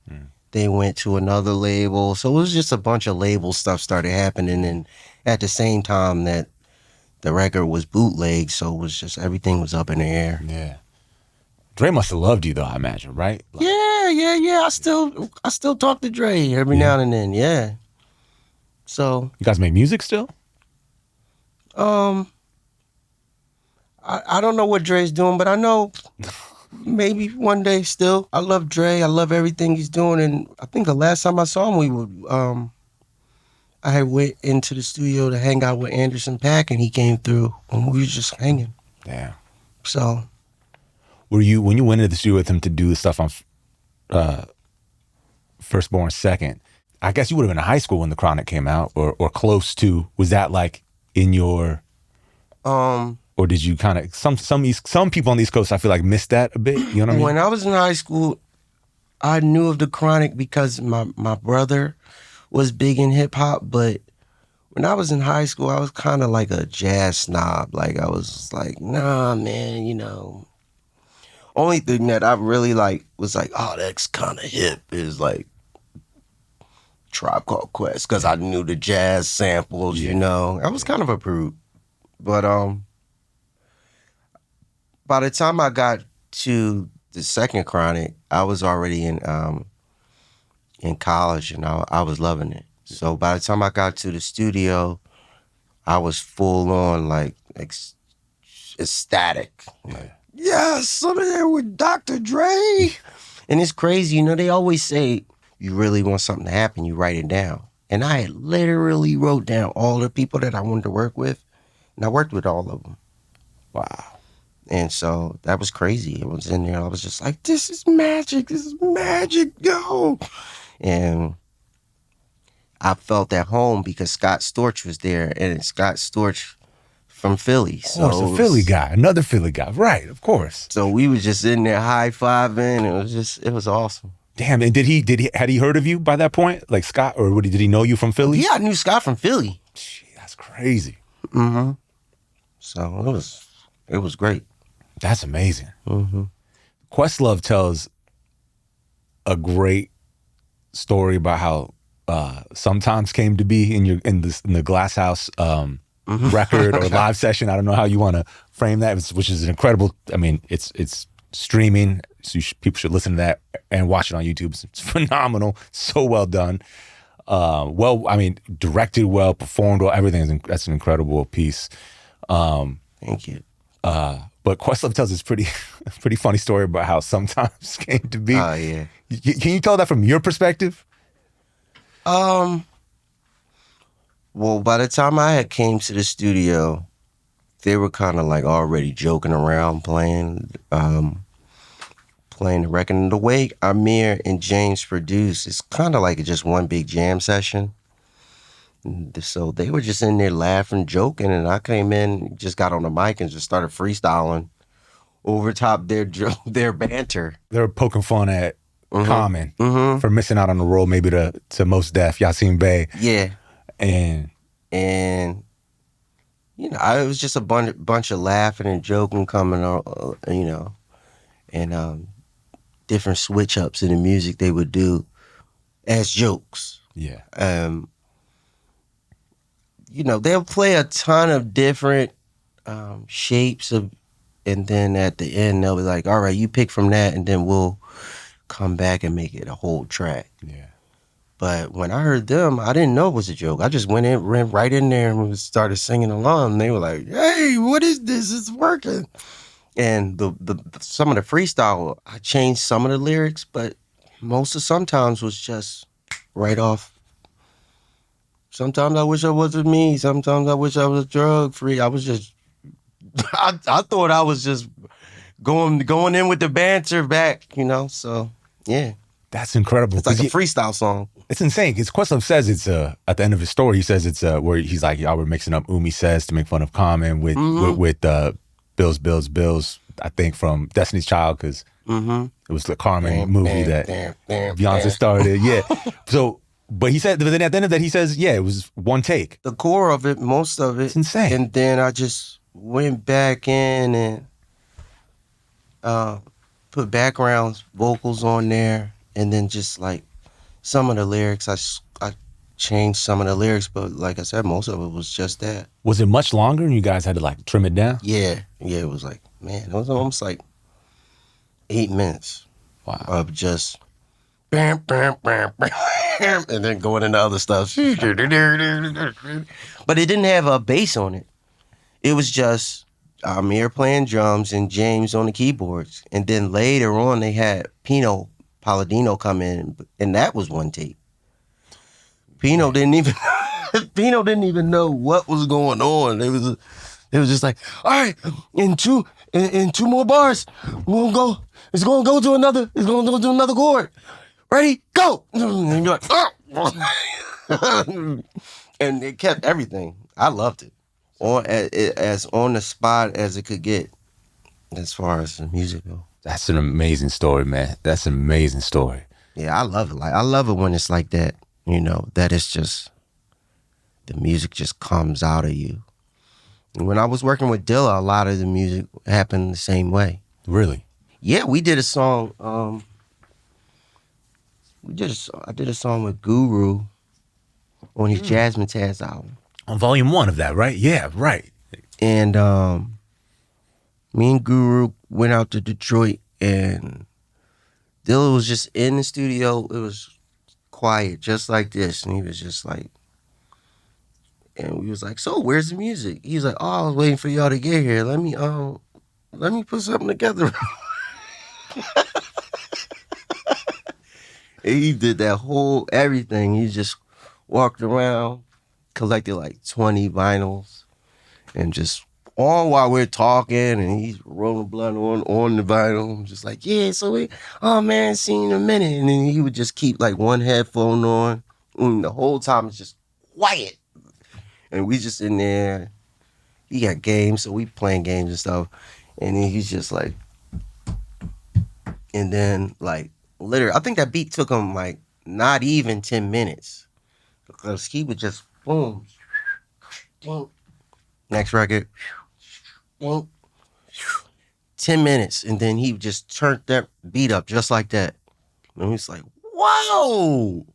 They went to another label. So it was just a bunch of label stuff started happening. And at the same time that the record was bootleg, so it was just everything was up in the air. Yeah. Dre must have loved you though, I imagine, right? Like, Yeah. I still talk to Dre every now and then, yeah. So you guys make music still? I don't know what Dre's doing, but I know maybe one day still. I love Dre. I love everything he's doing. And I think the last time I saw him, I had went into the studio to hang out with Anderson .Paak, and he came through, and we were just hanging. Damn. So, when you went into the studio with him to do the stuff on Firstborn Second, I guess you would have been in high school when The Chronic came out, or close to. Was that like in your? Or did you kind of some people on the East Coast, I feel like, missed that a bit. You know what I mean? When I was in high school, I knew of The Chronic because my brother was big in hip hop. But when I was in high school, I was kind of like a jazz snob. Like, I was like, nah, man, you know. Only thing that I really like was like, oh, that's kind of hip is like Tribe Called Quest, because I knew the jazz samples, you know. I was kind of a prude. But by the time I got to the second Chronic, I was already in college, and I was loving it. So by the time I got to the studio, I was full on like ecstatic. Like, yeah, some of there with Dr. Dre. And it's crazy, you know, they always say, you really want something to happen, you write it down. And I had literally wrote down all the people that I wanted to work with, and I worked with all of them. Wow. And so that was crazy. It was in there. I was just like, this is magic. Go. And I felt at home because Scott Storch was there, and Scott Storch from Philly. Of course, a Philly guy, another Philly guy. Right, of course. So we was just in there high-fiving. It was awesome. Damn, and had he heard of you by that point? Like Scott, or did he know you from Philly? Yeah, I knew Scott from Philly. Gee, that's crazy. Mm-hmm. So it was great. That's amazing. Mm-hmm. Questlove tells a great story about how Sometimes came to be in the Glasshaus record or live session. I don't know how you want to frame that, which is an incredible. I mean, it's streaming, so people should listen to that and watch it on YouTube. It's phenomenal, so well done. Directed well, performed well. Everything. That's an incredible piece. Thank you. But Questlove tells this pretty funny story about how Sometimes came to be. Oh, yeah. Can you tell that from your perspective? Well, by the time I had came to the studio, they were kind of like already joking around playing the record. And the way Amir and James produced, it's kind of like just one big jam session. So they were just in there laughing, joking, and I came in, just got on the mic and just started freestyling over top their banter. They were poking fun at Common for missing out on the role, maybe to Mos Def, Yasin Bey. Yeah. And you know, it was just a bunch of laughing and joking coming on, you know, and different switch ups in the music they would do as jokes. Yeah. You know, they'll play a ton of different shapes of, and then at the end they'll be like, all right, you pick from that, and then we'll come back and make it a whole track. Yeah. But when I heard them, I didn't know it was a joke. I just ran right in there and started singing along. And they were like, hey, what is this? It's working. And some of the freestyle, I changed some of the lyrics, but most of Sometimes was just right off. Sometimes I wish I wasn't me. Sometimes I wish I was drug free. I was just, I thought I was just going in with the banter back, you know? So, yeah. That's incredible. It's like a freestyle song. It's insane because Questlove says it's at the end of his story. He says it's where he's like, y'all were mixing up Umi Says to make fun of Common with Bills. I think from Destiny's Child because it was the Carmen movie that Beyonce started. Yeah. So, but he said, but then at the end of that, he says, yeah, it was one take. The core of it, most of it. It's insane. And then I just went back in and put background vocals on there, and then just like some of the lyrics, I changed some of the lyrics, but like I said, most of it was just that. Was it much longer and you guys had to like trim it down? Yeah, it was like, man, it was almost like 8 minutes. Wow. Of just bam, bam, bam, bam, and then going into other stuff. But it didn't have a bass on it. It was just Amir playing drums and James on the keyboards. And then later on, they had Pino Palladino come in, and that was one take. Pino didn't even know what was going on. It was just like, all right, in two more bars, we'll go. It's gonna go to another chord. Ready, go! And you're like, oh! And it kept everything. I loved it. As on the spot as it could get, as far as the music goes. That's an amazing story, man. That's an amazing story. Yeah, I love it. Like, I love it when it's like that. You know, that it's just the music just comes out of you. And when I was working with Dilla, a lot of the music happened the same way. Really? Yeah, we did a song. I did a song with Guru on his Jazzmatazz album. On volume 1 of that, right? Yeah, right. And me and Guru went out to Detroit, and Dilla was just in the studio. It was quiet, just like this, and he was just like, and we was like, so where's the music? He was like, oh, I was waiting for y'all to get here. Let me put something together. And he did that whole everything. He just walked around, collected like 20 vinyls, and just all while we're talking, and he's rolling blood on the vinyl. I'm just like, yeah, so oh man, see you in a minute. And then he would just keep like one headphone on, and the whole time it's just quiet. And we just in there. He got games, so we playing games and stuff. And then he's just like, and then like literally, I think that beat took him like not even 10 minutes, because he would just boom, next record, 10 minutes, and then he just turned that beat up just like that. And he's like, whoa.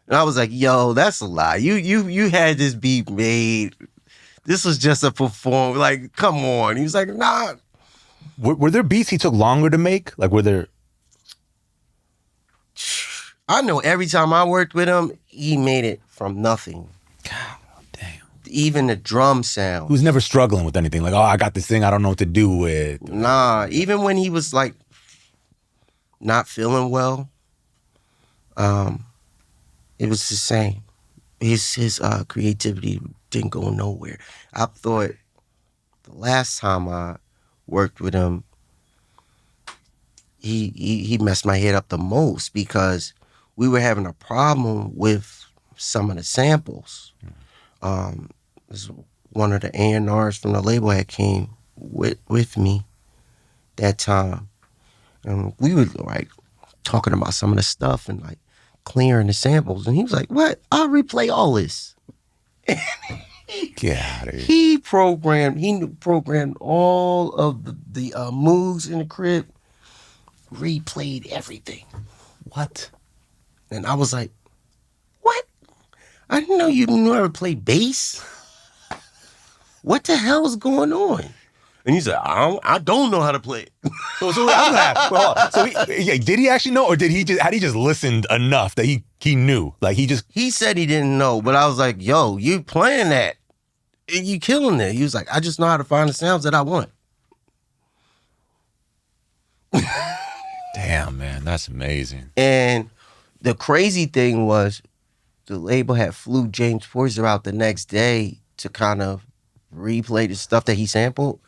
And I was like, yo, that's a lie. You had this beat made. This was just a performance. Like, come on. He was like, nah. Were there beats he took longer to make? Like, were there? I know every time I worked with him, he made it from nothing. God damn. Even the drum sound. He was never struggling with anything. Like, oh, I got this thing I don't know what to do with. Nah, even when he was like not feeling well, it was the same. His creativity didn't go nowhere. I thought the last time I worked with him, he messed my head up the most, because we were having a problem with some of the samples. One of the A&Rs from the label had came with me that time, and we were like talking about some of the stuff and like clearing the samples, and he was like, what? I'll replay all this. Get out of here. He programmed all of the moves in the crib, replayed everything. What? And I was like, what? I didn't know you knew how to play bass. What the hell is going on? And he said, I don't know how to play it. So did he actually know, or had he just listened enough that he knew? Like he said he didn't know, but I was like, yo, you playing that. You killing it. He was like, I just know how to find the sounds that I want. Damn, man, that's amazing. And the crazy thing was, the label had flew James Poyser out the next day to kind of replay the stuff that he sampled.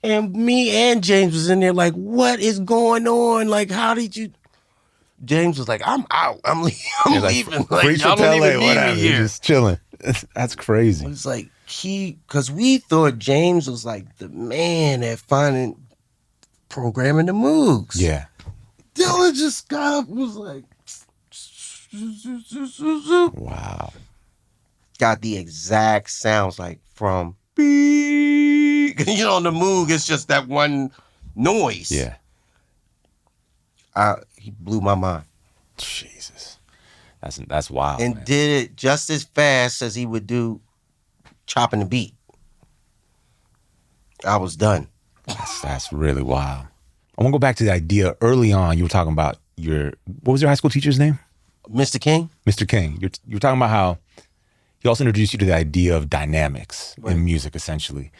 And me and James was in there like, what is going on? Like, how did you... James was like, I'm out. I'm leaving. Like, free y'all trip to don't LA, even need whatever. me here. Just chilling. That's crazy. It was like because we thought James was like the man at finding programming the Moogs. Yeah. Dilla just got up and was like, wow. Got the exact sounds like from beep. You know, on the Moog, it's just that one noise. Yeah. He blew my mind. Jesus. That's wild. And man. did it just as fast as he would do chopping the beat. I was done. That's really wild. I want to go back to the idea early on. You were talking about what was your high school teacher's name? Mr. King? Mr. King. You were talking about how he also introduced you to the idea of dynamics in music, essentially.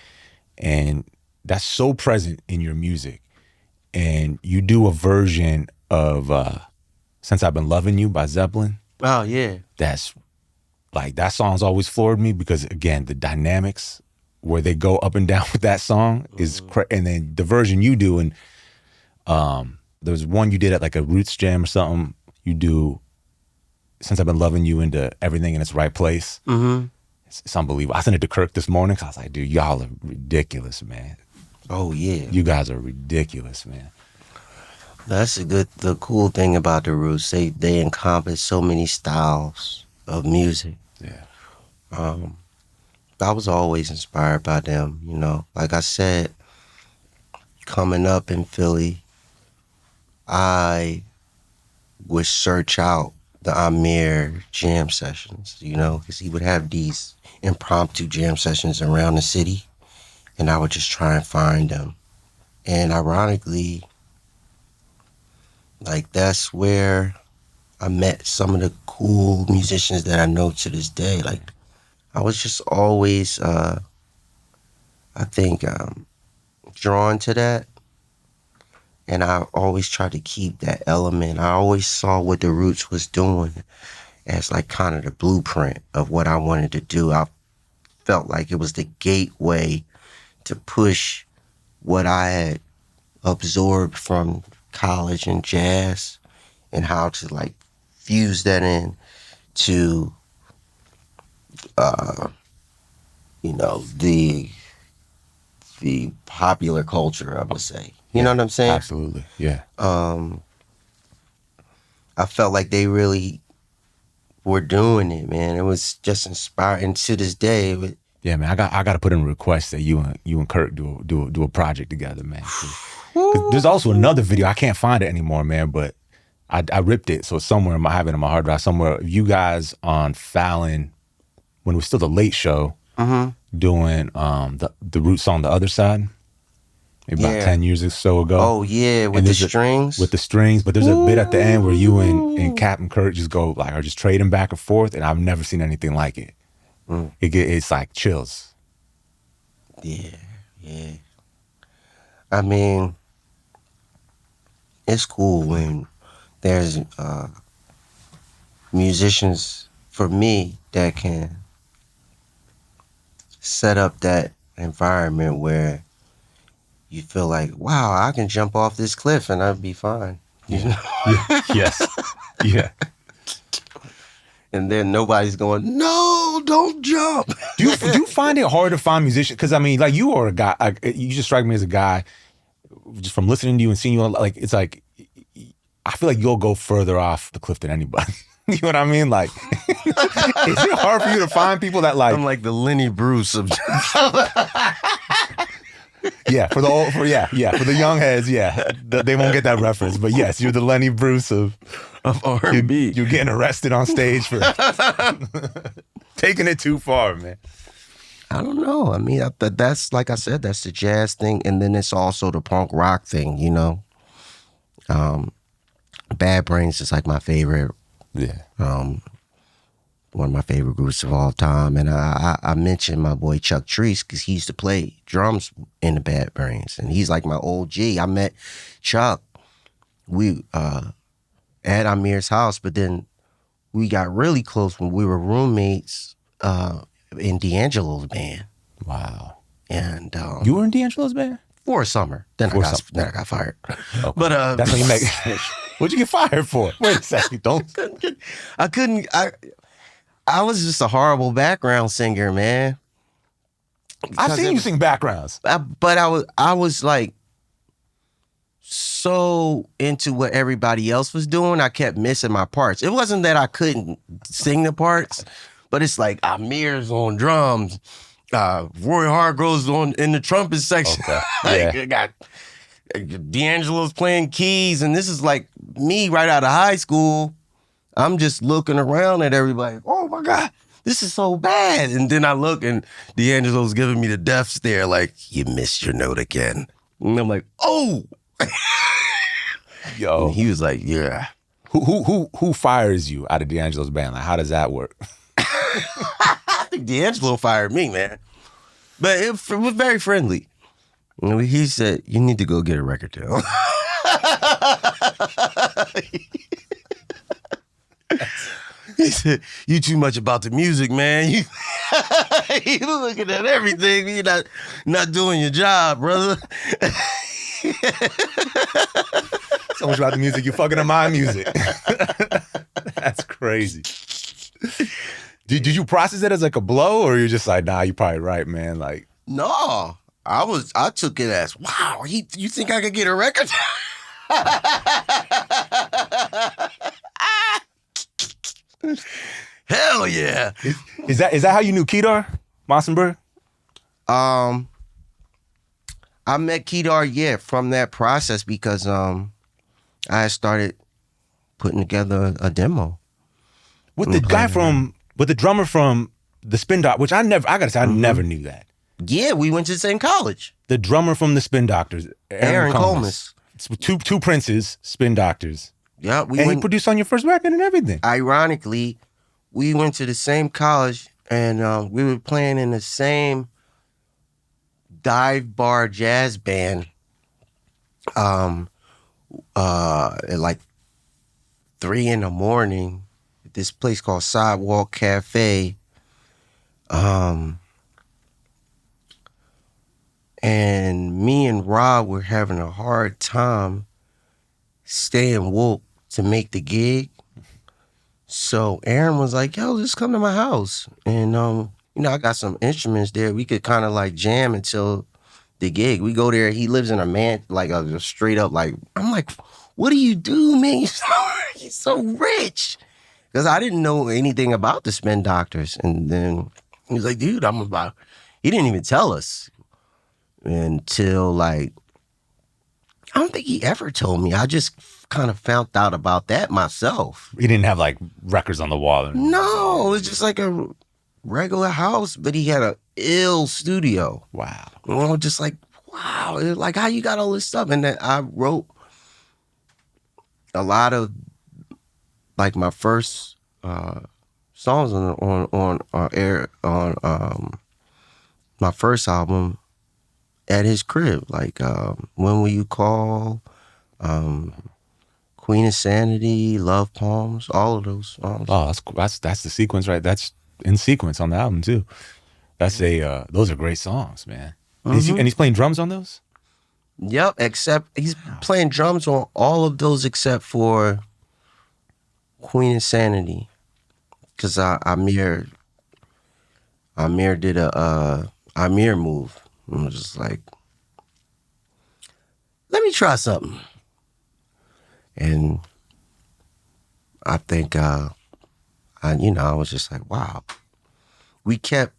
And that's so present in your music. And you do a version of Since I've Been Loving You by Zeppelin. Oh, yeah. That's like, that song's always floored me because, again, the dynamics where they go up and down with that song is and then the version you do, and there was one you did at like a Roots jam or something. You do Since I've Been Loving You into Everything in Its Right Place. Mm-hmm. It's unbelievable. I sent it to Kirk this morning because I was like, dude, y'all are ridiculous, man. Oh, yeah. You guys are ridiculous, man. That's the cool thing about the Roots. They encompass so many styles of music. Yeah. I was always inspired by them, you know. Like I said, coming up in Philly, I would search out the Amir jam sessions, you know, because he would have these impromptu jam sessions around the city, and I would just try and find them. And ironically, like, that's where I met some of the cool musicians that I know to this day. Like, I was just always, I think, drawn to that. And I always tried to keep that element. I always saw what the Roots was doing as like kind of the blueprint of what I wanted to do. I felt like it was the gateway to push what I had absorbed from college and jazz and how to like fuse that in to, you know, the popular culture, I would say. You know what I'm saying? Absolutely, yeah. I felt like they really were doing it, man. It was just inspiring. And to this day, Yeah, man. I got to put in a request that you and Kirk do a project together, man. 'Cause there's also another video. I can't find it anymore, man. But I ripped it, so it's somewhere. I have it in my hard drive somewhere. You guys on Fallon when it was still the Late Show, doing the Root song "The Other Side." Maybe about 10 years or so ago. Oh, yeah, with the strings? With the strings, but there's a bit at the end where you and Captain Kirk just go, like, are just trading back and forth, and I've never seen anything like it. It's like chills. Yeah, yeah. I mean, it's cool when there's musicians, for me, that can set up that environment where you feel like, wow, I can jump off this cliff and I'd be fine. You know? Yeah. Yes. Yeah. And then nobody's going, no, don't jump. Do you find it hard to find musicians? Because I mean, like, you are a guy. You just strike me as a guy. Just from listening to you and seeing you, like, it's like I feel like you'll go further off the cliff than anybody. You know what I mean? Like, is it hard for you to find people that like? I'm like the Lenny Bruce of. Yeah, for the young heads, they won't get that reference. But yes, you're the Lenny Bruce of R&B. You're getting arrested on stage for taking it too far, man. I don't know. I mean, that's, like I said, that's the jazz thing, and then it's also the punk rock thing. You know, Bad Brains is like my favorite. Yeah. One of my favorite groups of all time. And I mentioned my boy Chuck Treese because he used to play drums in the Bad Brains. And he's like my OG. I met Chuck at Amir's house, but then we got really close when we were roommates in D'Angelo's band. Wow. And you were in D'Angelo's band? For a summer. Then I got fired. Okay. But that's how you make What'd you get fired for? Wait a second, don't. I was just a horrible background singer, man. I've seen you sing backgrounds. But I was like so into what everybody else was doing, I kept missing my parts. It wasn't that I couldn't sing the parts, but it's like Amir's on drums, Roy Hargrove's in the trumpet section. Okay. Like, Yeah. I got D'Angelo's playing keys, and this is like me right out of high school. I'm just looking around at everybody. Oh my God, this is so bad. And then I look, and D'Angelo's giving me the death stare, like, you missed your note again. And I'm like, oh. Yo, And he was like, yeah. Who fires you out of D'Angelo's band? Like, how does that work? I think D'Angelo fired me, man. But it was very friendly. He said, you need to go get a record deal. He said, you too much about the music, man. You looking at everything. You're not doing your job, brother. So much about the music, you fucking up my music. That's crazy. Did you process it as like a blow, or you're just like, nah, you're probably right, man? Like, No, I took it as, wow, you think I could get a record? Hell yeah. is that how you knew Kedar Mossenberg? I met Kedar, from that process because I had started putting together a demo. With the guy with the drummer from the Spin Doctors, which I gotta say, I never knew that. Yeah, we went to the same college. The drummer from the Spin Doctors, Aaron Colemas. Two princes, Spin Doctors. Yeah, He produced on your first record and everything. Ironically, we went to the same college and we were playing in the same dive bar jazz band at like 3 a.m. at this place called Sidewalk Cafe. And me and Rob were having a hard time staying woke to make the gig. So Aaron was like, yo, just come to my house. And, I got some instruments there. We could kind of like jam until the gig. We go there. He lives in a straight up, like, I'm like, what do you do, man? You're so rich. Because I didn't know anything about the Spin Doctors. And then he was like, dude, he didn't even tell us until like, I don't think he ever told me. I just kind of found out about that myself. He didn't have like records on the wall. No, it was just like a regular house, but he had an ill studio. Wow. Just like, wow, like how you got all this stuff? And then I wrote a lot of like my first songs on my first album at his crib, like When Will You Call, Queen of Sanity, Love Poems, all of those songs. Oh, that's the sequence, right? That's in sequence on the album too. That's those are great songs, man. Mm-hmm. And he's playing drums on those? Yep, except he's playing drums on all of those except for Queen of Sanity. Because Amir did a Amir move. I was just like, let me try something. And I think I was just like, wow. We kept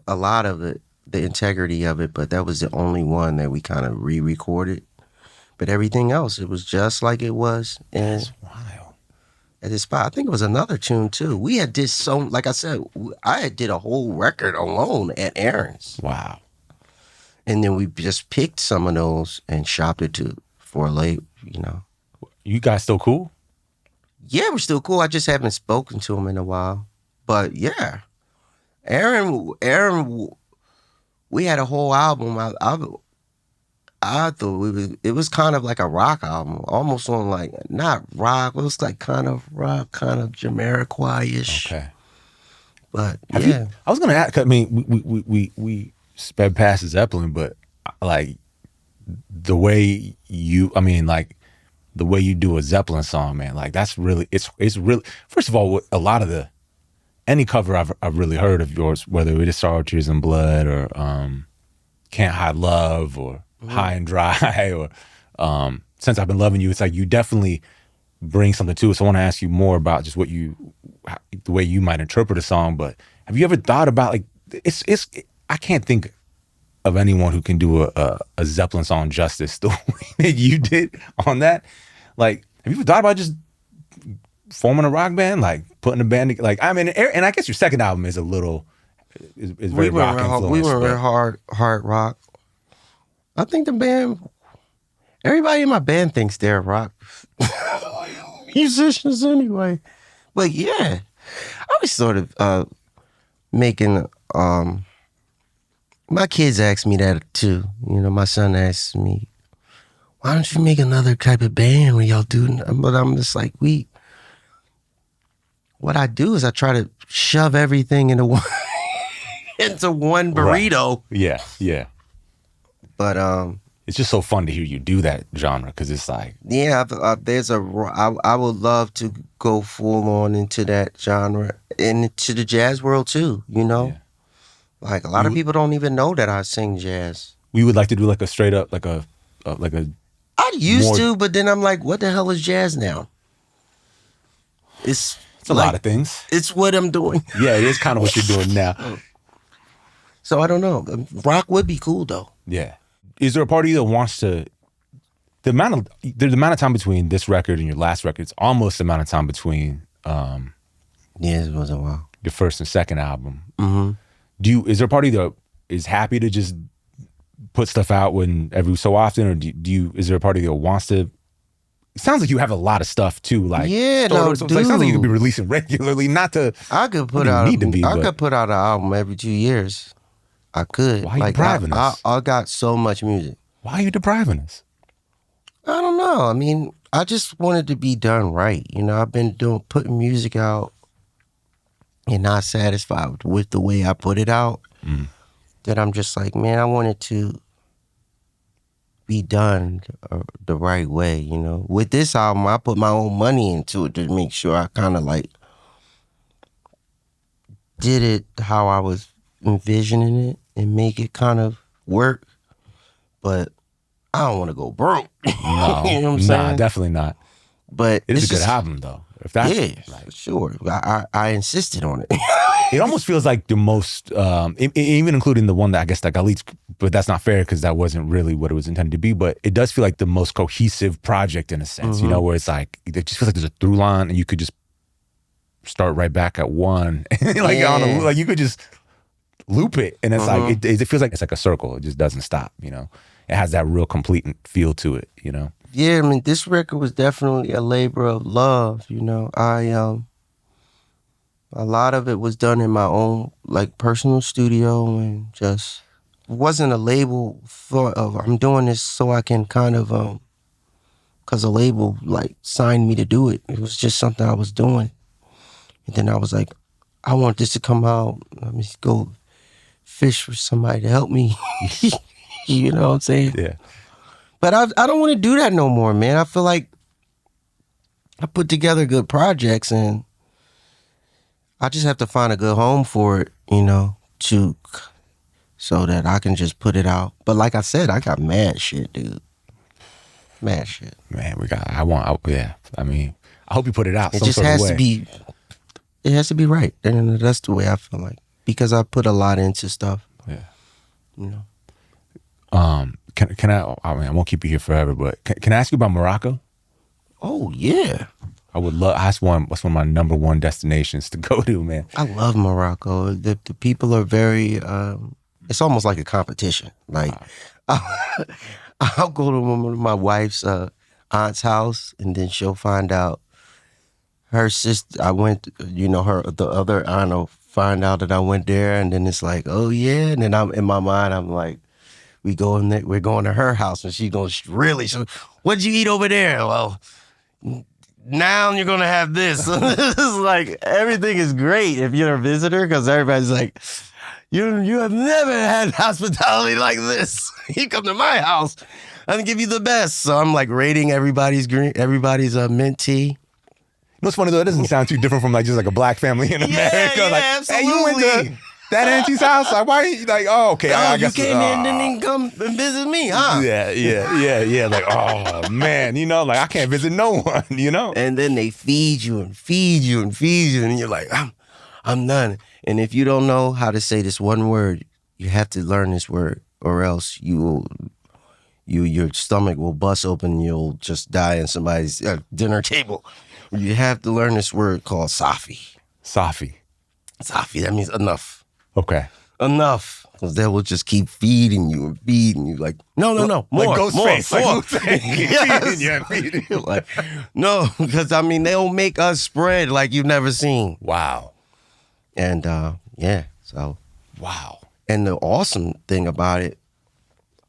a lot of it, the integrity of it, but that was the only one that we kind of re-recorded. But everything else, it was just like it was. And that's wild. At this spot, I think it was another tune too. We had did like I said, I had did a whole record alone at Aaron's. Wow. And then we just picked some of those and shopped it for late, You guys still cool? Yeah, we're still cool. I just haven't spoken to him in a while. But yeah, Aaron, we had a whole album. I thought it was kind of like a rock album, almost on like, not rock, it was like kind of rock, kind of Jamiroquai-ish. Okay. But I was gonna ask. I mean, we sped past Zeppelin, but like the way the way you do a Zeppelin song, man. Like that's really, it's really, first of all, a lot of any cover I've really heard of yours, whether it is Sorrow, Tears and Blood or Can't Hide Love or High and Dry or Since I've Been Loving You, it's like you definitely bring something to it. So I want to ask you more about just the way you might interpret a song. But have you ever thought about like, I can't think of anyone who can do a Zeppelin song justice the way that you did on that. Like, have you ever thought about just forming a rock band, like putting a band together? Like, I mean, and I guess your second album is a little is very rock influenced. We were hard rock. I think the band, everybody in my band thinks they're rock musicians anyway. But yeah, I was sort of making. My kids ask me that too. You know, my son asks me, "Why don't you make another type of band when y'all do?" But I'm just like, what I do is I try to shove everything into one into one burrito. Right. Yeah. But it's just so fun to hear you do that genre because it's like, yeah, I would love to go full on into that genre and into the jazz world too. You know. Yeah. Like a lot of people don't even know that I sing jazz. We would like to do like a straight up I used to, but then I'm like, what the hell is jazz now? It's a lot of things. It's what I'm doing. Yeah, it is kind of what you're doing now. So I don't know. Rock would be cool though. Yeah. Is there a part of you that wants to? The amount of time between this record and your last record, it's almost the amount of time between. Yeah, it was a while. Your first and second album. Mm-hmm. Is there a part of you that is happy to just put stuff out every so often, or is there a part of you that wants to? It sounds like you have a lot of stuff too, like yeah, no, so it sounds like you could be releasing regularly. Not to, I could put out. I could put out an album every 2 years. I could. Why are you depriving us? I got so much music. Why are you depriving us? I don't know. I mean, I just wanted to be done right. You know, I've been putting music out. And not satisfied with the way I put it out, that I'm just like, man, I want it to be done the right way, you know. With this album, I put my own money into it to make sure I kind of like did it how I was envisioning it and make it kind of work. But I don't want to go broke. No, you know what I'm saying? Nah, definitely not. But it is a good album though. If that's for sure. I insisted on it. It almost feels like the most, even including the one that I guess that got leaked, but that's not fair because that wasn't really what it was intended to be. But it does feel like the most cohesive project in a sense, you know, where it's like it just feels like there's a through line, and you could just start right back at one, like you could just loop it, and it's like it feels like it's like a circle. It just doesn't stop, you know. It has that real complete feel to it, you know. Yeah, I mean, this record was definitely a labor of love, you know. A lot of it was done in my own, like, personal studio, and just wasn't a label thought of, I'm doing this so I can kind of, because a label, like, signed me to do it. It was just something I was doing. And then I was like, I want this to come out. Let me go fish for somebody to help me. You know what I'm saying? Yeah. But I don't want to do that no more, man. I feel like I put together good projects and I just have to find a good home for it, you know, so that I can just put it out. But like I said, I got mad shit, dude. Mad shit. Man, I mean, I hope you put it out. It just has to be. It has to be right, and that's the way I feel like, because I put a lot into stuff. Yeah. You know. Can I mean, I won't keep you here forever, but can I ask you about Morocco? Oh yeah. I would love. That's one of my number one destinations to go to, man. I love Morocco. The people are very. It's almost like a competition. Like, I'll go to my wife's aunt's house, and then she'll find out her sister. I went. You know, the other aunt will find out that I went there, and then it's like, oh yeah, and then I'm in my mind, I'm like. We're going to her house, and she goes, really? So, what'd you eat over there? Well, now you're going to have this. It's like, everything is great if you're a visitor, because everybody's like, you have never had hospitality like this. You come to my house, I'm gonna give you the best. So I'm like rating everybody's mint tea. You know what's funny though? It doesn't sound too different from like just like a black family in America. Yeah, like, absolutely. hey, you went to that auntie's house? Like, why are you like, oh, okay. I guess you came in and didn't come and visit me, huh? Yeah. Like, oh man, you know, like I can't visit no one, you know? And then they feed you and feed you and feed you, and you're like, I'm done. And if you don't know how to say this one word, you have to learn this word, or else your stomach will bust open and you'll just die in somebody's dinner table. You have to learn this word called Safi. Safi, that means enough. Okay. Enough. Because they will just keep feeding you and feeding you. Like, no, more, like Ghostface. more. Feeding you. Like, no, because I mean, they'll make us spread like you've never seen. Wow. And so. Wow. And the awesome thing about it,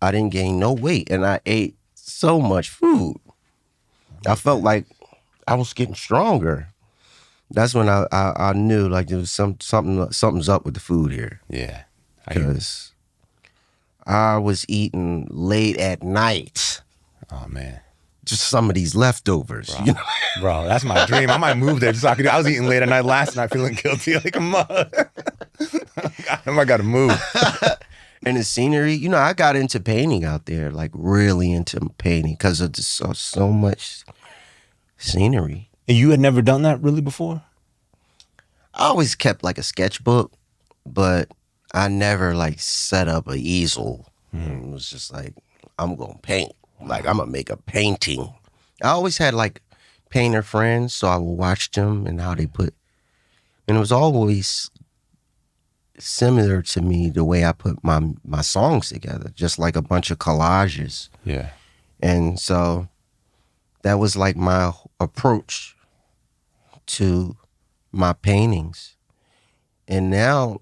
I didn't gain no weight and I ate so much food. I felt like I was getting stronger. That's when I knew like there was something's up with the food here. Yeah. Because I was eating late at night. Oh man. Just some of these leftovers. Bro, you know? Bro, that's my dream. I might move there just so I could I was eating late at night last night feeling guilty like a mug. I gotta move. And the scenery, you know, I got into painting out there, like really into painting because of so much scenery. And you had never done that really before? I always kept like a sketchbook, but I never like set up an easel. It was just like, I'm gonna paint. Like I'm gonna make a painting. I always had like painter friends, so I would watch them and how they put, and it was always similar to me the way I put my songs together, just like a bunch of collages. Yeah. And so that was like my approach to my paintings. And now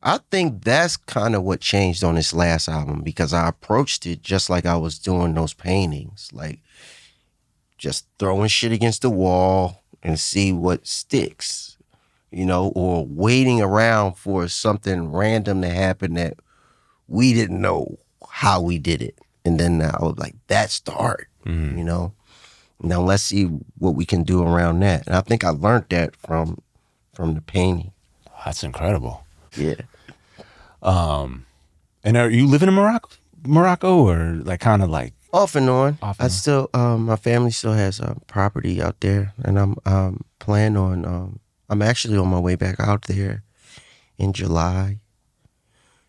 I think that's kind of what changed on this last album, because I approached it just like I was doing those paintings, like just throwing shit against the wall and see what sticks, you know, or waiting around for something random to happen that we didn't know how we did it. And then I was like, that's the art, you know? Now let's see what we can do around that. And I think I learned that from the painting. That's incredible. Yeah. And are you living in Morocco or like kind of like? Off and on. Off and I still, my family still has property out there, and I'm planning on, I'm actually on my way back out there in July.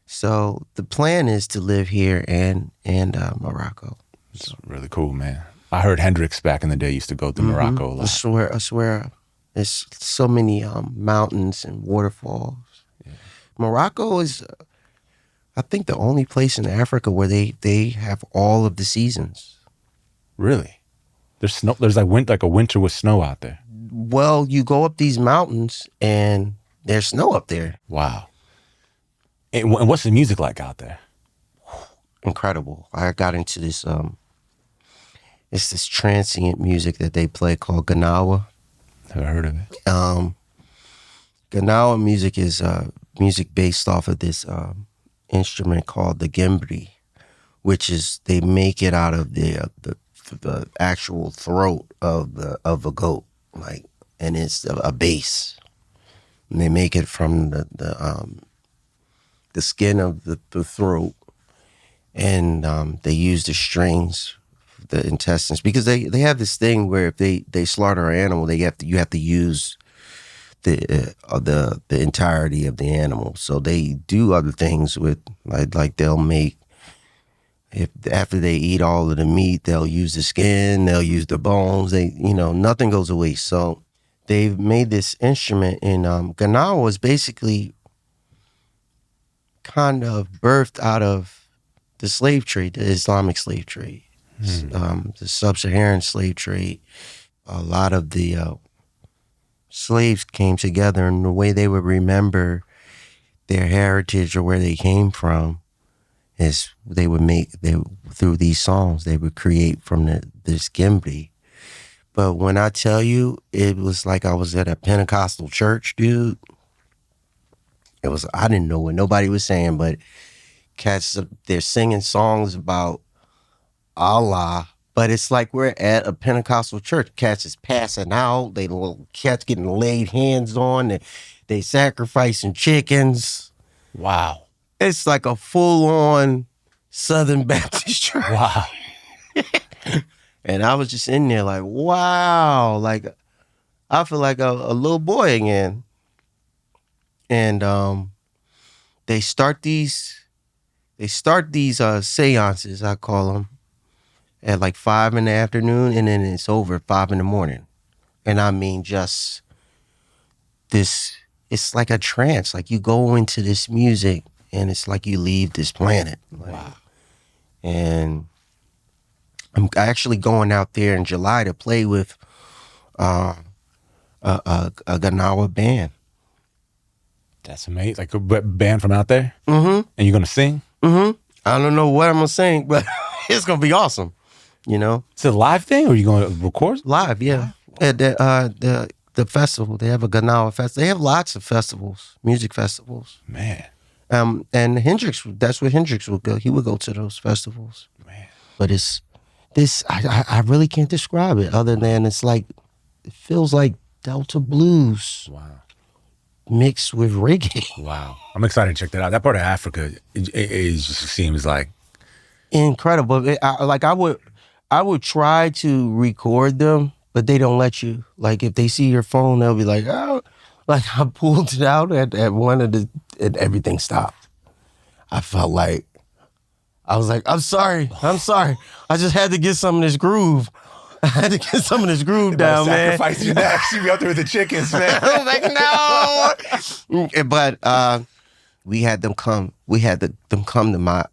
So the plan is to live here and Morocco. It's really cool, man. I heard Hendrix back in the day used to go to Morocco a lot. I swear, there's so many mountains and waterfalls. Yeah. Morocco is, I think, the only place in Africa where they have all of the seasons. Really? There's snow. There's like a winter with snow out there. Well, you go up these mountains and there's snow up there. Wow. And what's the music like out there? Incredible. I got into this. It's this transient music that they play called Gnawa. Never heard of it. Gnawa music is music based off of this instrument called the gimbri, which is they make it out of the actual throat of a goat, like, and it's a bass. And they make it from the skin of the throat, and they use the strings, the intestines, because they have this thing where if they slaughter an animal, you have to use the entirety of the animal. So they do other things with like they'll make, if after they eat all of the meat, they'll use the skin, they'll use the bones. Nothing goes to waste. So they've made this instrument, and Gnawa was basically kind of birthed out of the slave trade, the Islamic slave trade, the sub-Saharan slave trade. A lot of the slaves came together, and the way they would remember their heritage or where they came from is through these songs they would create from this gimbri. But when I tell you, it was like I was at a Pentecostal church, dude. I didn't know what nobody was saying, but cats, they're singing songs about Allah, but it's like we're at a Pentecostal church. Cats is passing out. Cats getting laid hands on. They sacrificing chickens. Wow. It's like a full-on Southern Baptist church. Wow. And I was just in there like, wow. Like, I feel like a little boy again. And they start these seances, I call them, at like 5 in the afternoon, and then it's over at 5 in the morning. And I mean, just this, it's like a trance. Like you go into this music and it's like you leave this planet. Like, wow. And I'm actually going out there in July to play with a Gnawa band. That's amazing. Like a band from out there? Mm-hmm. And you're going to sing? Mm-hmm. I don't know what I'm going to sing, but it's going to be awesome. You know? It's a live thing, or are you going to record? Live, yeah. At the festival. They have a Gnawa festival. They have lots of festivals, music festivals. Man. And Hendrix, that's where Hendrix would go. He would go to those festivals. Man. But it's this, I really can't describe it other than it's like, it feels like Delta blues. Wow. Mixed with reggae. Wow. I'm excited to check that out. That part of Africa, it just seems like incredible. I would try to record them, but they don't let you. Like if they see your phone, they'll be like, oh, like I pulled it out at one of the, and everything stopped. I felt like, I was like, I'm sorry. I just had to get some of this groove. I had to get some of this groove down, man. Sacrifice you next. You be out there with the chickens, man. I was like, no. But we had them come. We had them come to my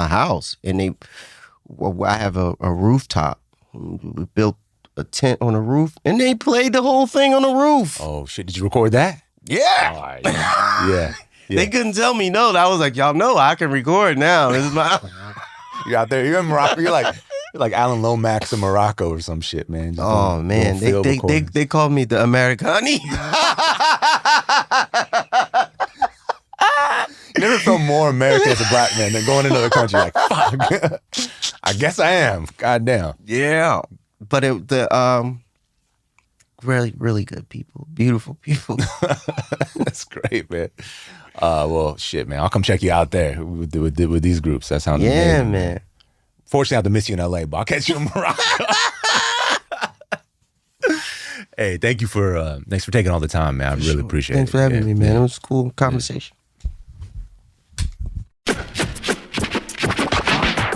house, and I have a rooftop. We built a tent on the roof, and they played the whole thing on the roof. Oh shit! Did you record that? Yeah. Oh, yeah. They couldn't tell me no. I was like, y'all know I can record now. This is my. You're out there. You're in Morocco. You're like Alan Lomax in Morocco or some shit, man. Just oh man, they called me the Americani. You never felt more American as a black man than going to another country. Like, fuck. I guess I am. Goddamn. Yeah, but really, really good people, beautiful people. That's great, man. Well, shit, man. I'll come check you out there with these groups. That sounds amazing. Yeah, man. Fortunately, I have to miss you in LA, but I'll catch you in Morocco. Hey, thanks for taking all the time, man. I really appreciate it. Thanks for having me, man. It was a cool conversation.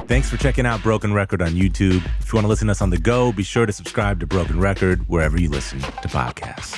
Thanks for checking out Broken Record on YouTube. If you want to listen to us on the go, be sure to subscribe to Broken Record wherever you listen to podcasts.